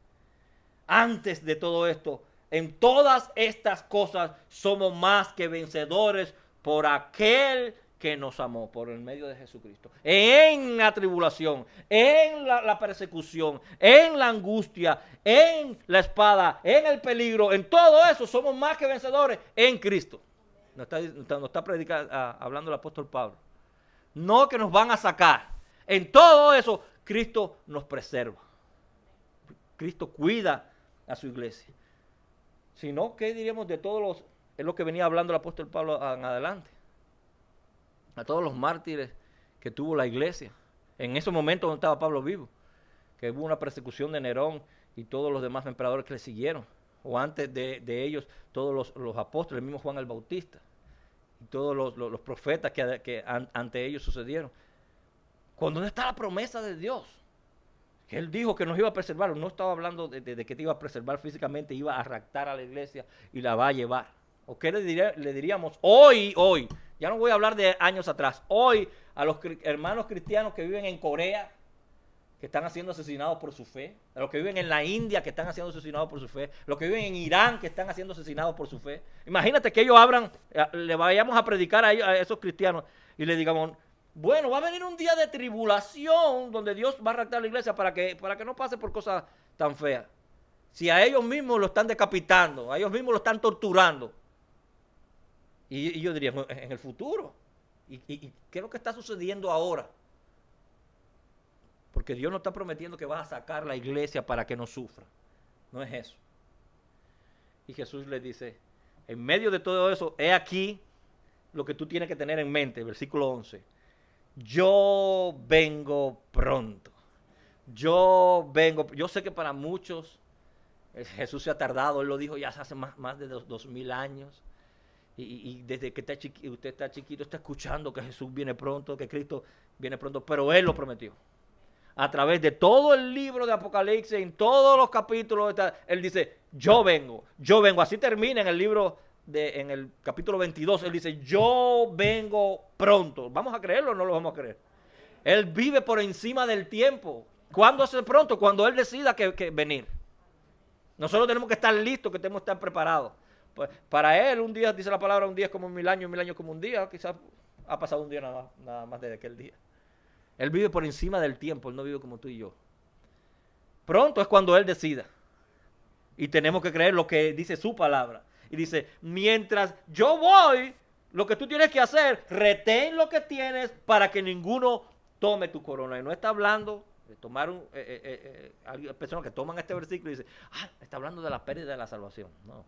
antes de todo esto, en todas estas cosas somos más que vencedores por aquel que nos amó por el medio de Jesucristo. En la tribulación, en la persecución, en la angustia, en la espada, en el peligro, en todo eso somos más que vencedores en Cristo. Nos está predicando, hablando el apóstol Pablo. No que nos van a sacar. En todo eso, Cristo nos preserva. Cristo cuida a su iglesia. Si no, ¿qué diríamos de todos los... Es lo que venía hablando el apóstol Pablo en adelante. A todos los mártires que tuvo la iglesia. En esos momentos donde estaba Pablo vivo. Que hubo una persecución de Nerón y todos los demás emperadores que le siguieron. O antes de ellos, todos los apóstoles, el mismo Juan el Bautista. Y todos los profetas que ante ellos sucedieron. ¿Dónde está la promesa de Dios? Que Él dijo que nos iba a preservar. No estaba hablando de que te iba a preservar físicamente, iba a raptar a la iglesia y la va a llevar. ¿O qué le diríamos hoy? Ya no voy a hablar de años atrás. Hoy a los hermanos cristianos que viven en Corea, que están siendo asesinados por su fe, a los que viven en la India, que están siendo asesinados por su fe, los que viven en Irán, que están siendo asesinados por su fe. Imagínate que ellos le vayamos a predicar a esos cristianos y le digamos, bueno, va a venir un día de tribulación donde Dios va a raptar la iglesia para que no pase por cosas tan feas. Si a ellos mismos lo están decapitando, a ellos mismos lo están torturando. Y yo diría, en el futuro. ¿Y qué es lo que está sucediendo ahora? Porque Dios no está prometiendo que va a sacar la iglesia para que no sufra. No es eso. Y Jesús le dice, en medio de todo eso, he aquí lo que tú tienes que tener en mente, versículo 11. Yo vengo pronto. Yo sé que para muchos Jesús se ha tardado, Él lo dijo ya hace más de 2000 años. Y desde que usted está chiquito, está escuchando que Jesús viene pronto, que Cristo viene pronto, pero Él lo prometió. A través de todo el libro de Apocalipsis, en todos los capítulos, Él dice, yo vengo. Así termina en el libro, en el capítulo 22, Él dice, yo vengo pronto. ¿Vamos a creerlo o no lo vamos a creer? Él vive por encima del tiempo. ¿Cuándo es el pronto? Cuando Él decida que venir. Nosotros tenemos que estar listos, que tenemos que estar preparados. Pues para Él, un día, dice la palabra, un día es como 1000 años, 1000 años como un día. Quizás ha pasado un día nada más desde aquel día. Él vive por encima del tiempo, Él no vive como tú y yo. Pronto es cuando Él decida. Y tenemos que creer lo que dice su palabra. Y dice, mientras yo voy, lo que tú tienes que hacer, retén lo que tienes para que ninguno tome tu corona. Y no está hablando de tomar hay personas que toman este versículo y dicen, está hablando de la pérdida de la salvación. No.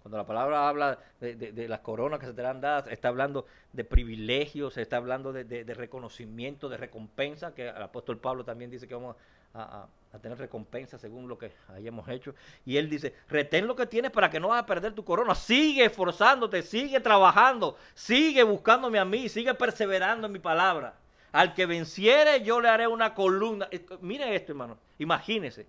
Cuando la palabra habla de las coronas que se te dan dadas, está hablando de privilegios, está hablando de reconocimiento, de recompensa, que el apóstol Pablo también dice que vamos a tener recompensa según lo que hayamos hecho. Y él dice, retén lo que tienes para que no vas a perder tu corona. Sigue esforzándote, sigue trabajando, sigue buscándome a mí, sigue perseverando en mi palabra. Al que venciere, yo le haré una columna. Mire esto, hermano, imagínese.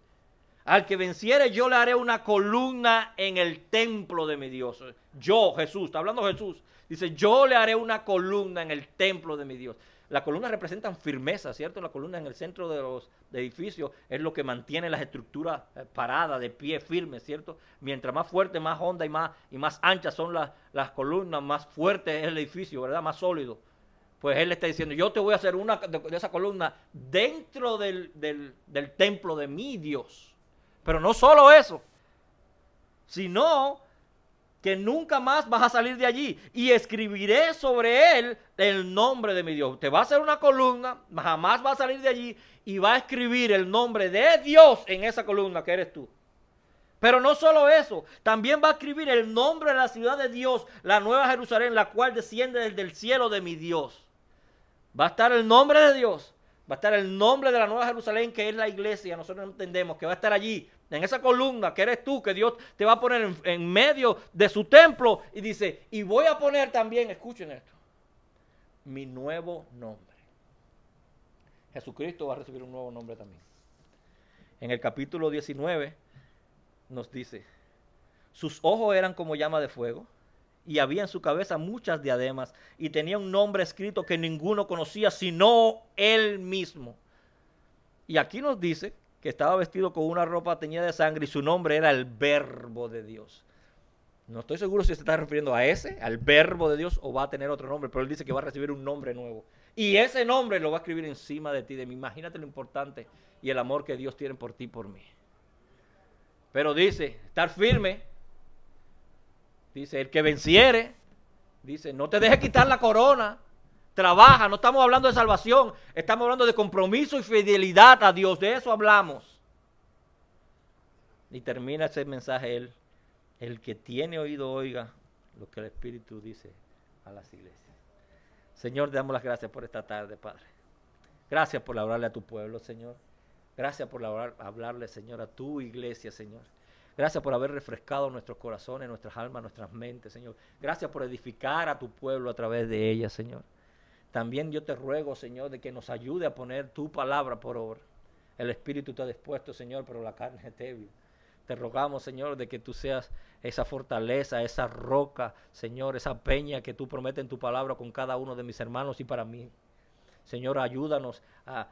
Al que venciere, yo le haré una columna en el templo de mi Dios. Yo, Jesús, está hablando Jesús. Dice, yo le haré una columna en el templo de mi Dios. Las columnas representan firmeza, ¿cierto? La columna en el centro de los edificios es lo que mantiene las estructuras paradas, de pie, firmes, ¿cierto? Mientras más fuerte, más honda y más anchas son las columnas, más fuerte es el edificio, ¿verdad? Más sólido. Pues Él le está diciendo, yo te voy a hacer una de esa columna dentro del templo de mi Dios. Pero no solo eso, sino que nunca más vas a salir de allí y escribiré sobre él el nombre de mi Dios. Te va a hacer una columna, jamás va a salir de allí y va a escribir el nombre de Dios en esa columna que eres tú. Pero no solo eso, también va a escribir el nombre de la ciudad de Dios, la nueva Jerusalén, la cual desciende desde el cielo de mi Dios. Va a estar el nombre de Dios, va a estar el nombre de la nueva Jerusalén, que es la iglesia. Nosotros entendemos que va a estar allí, en esa columna que eres tú, que Dios te va a poner en medio de su templo. Y dice, y voy a poner también, escuchen esto, mi nuevo nombre. Jesucristo va a recibir un nuevo nombre también. En el capítulo 19 nos dice, sus ojos eran como llama de fuego, y había en su cabeza muchas diademas, y tenía un nombre escrito que ninguno conocía, sino él mismo. Y aquí nos dice que estaba vestido con una ropa teñida de sangre, y su nombre era el Verbo de Dios. No estoy seguro si se está refiriendo a ese, al verbo de Dios, o va a tener otro nombre, pero él dice que va a recibir un nombre nuevo. Y ese nombre lo va a escribir encima de ti, de mí. Imagínate lo importante y el amor que Dios tiene por ti y por mí. Pero dice, estar firme. Dice, el que venciere. Dice, no te dejes quitar la corona. Trabaja, no estamos hablando de salvación. Estamos hablando de compromiso y fidelidad a Dios. De eso hablamos. Y termina ese mensaje él. El que tiene oído, oiga lo que el Espíritu dice a las iglesias. Señor, te damos las gracias por esta tarde, Padre. Gracias por hablarle a tu pueblo, Señor. Gracias por hablarle, Señor, a tu iglesia, Señor. Gracias por haber refrescado nuestros corazones, nuestras almas, nuestras mentes, Señor. Gracias por edificar a tu pueblo a través de ella, Señor. También yo te ruego, Señor, de que nos ayude a poner tu palabra por obra. El Espíritu está dispuesto, Señor, pero la carne es débil. Te rogamos, Señor, de que tú seas esa fortaleza, esa roca, Señor, esa peña que tú prometes en tu palabra con cada uno de mis hermanos y para mí. Señor, ayúdanos a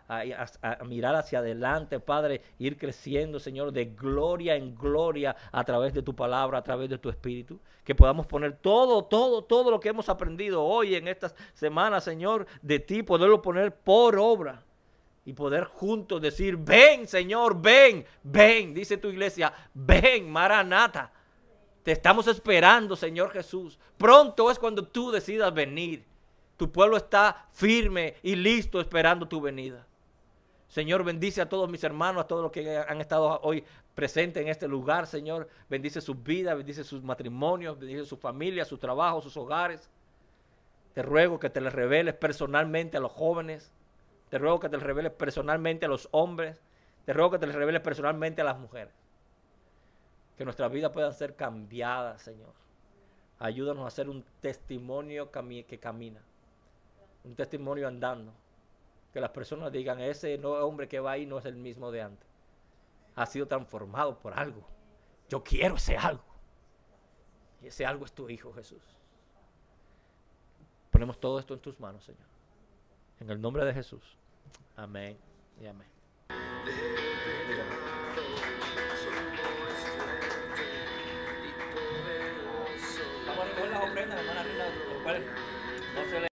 mirar hacia adelante, Padre, ir creciendo, Señor, de gloria en gloria a través de tu palabra, a través de tu Espíritu. Que podamos poner todo lo que hemos aprendido hoy en estas semanas, Señor, de ti, poderlo poner por obra. Y poder juntos decir, ven, Señor, ven, ven, dice tu iglesia, ven, Maranata. Te estamos esperando, Señor Jesús. Pronto es cuando tú decidas venir. Tu pueblo está firme y listo esperando tu venida. Señor, bendice a todos mis hermanos, a todos los que han estado hoy presentes en este lugar, Señor. Bendice sus vidas, bendice sus matrimonios, bendice sus familias, sus trabajos, sus hogares. Te ruego que te les reveles personalmente a los jóvenes. Te ruego que te les reveles personalmente a los hombres. Te ruego que te les reveles personalmente a las mujeres. Que nuestras vidas puedan ser cambiadas, Señor. Ayúdanos a ser un testimonio que camina. Un testimonio andando. Que las personas digan, ese hombre que va ahí no es el mismo de antes. Ha sido transformado por algo. Yo quiero ese algo. Y ese algo es tu Hijo Jesús. Ponemos todo esto en tus manos, Señor. En el nombre de Jesús. Amén y amén. Vamos a recoger las ofrendas, hermana Rina, no se le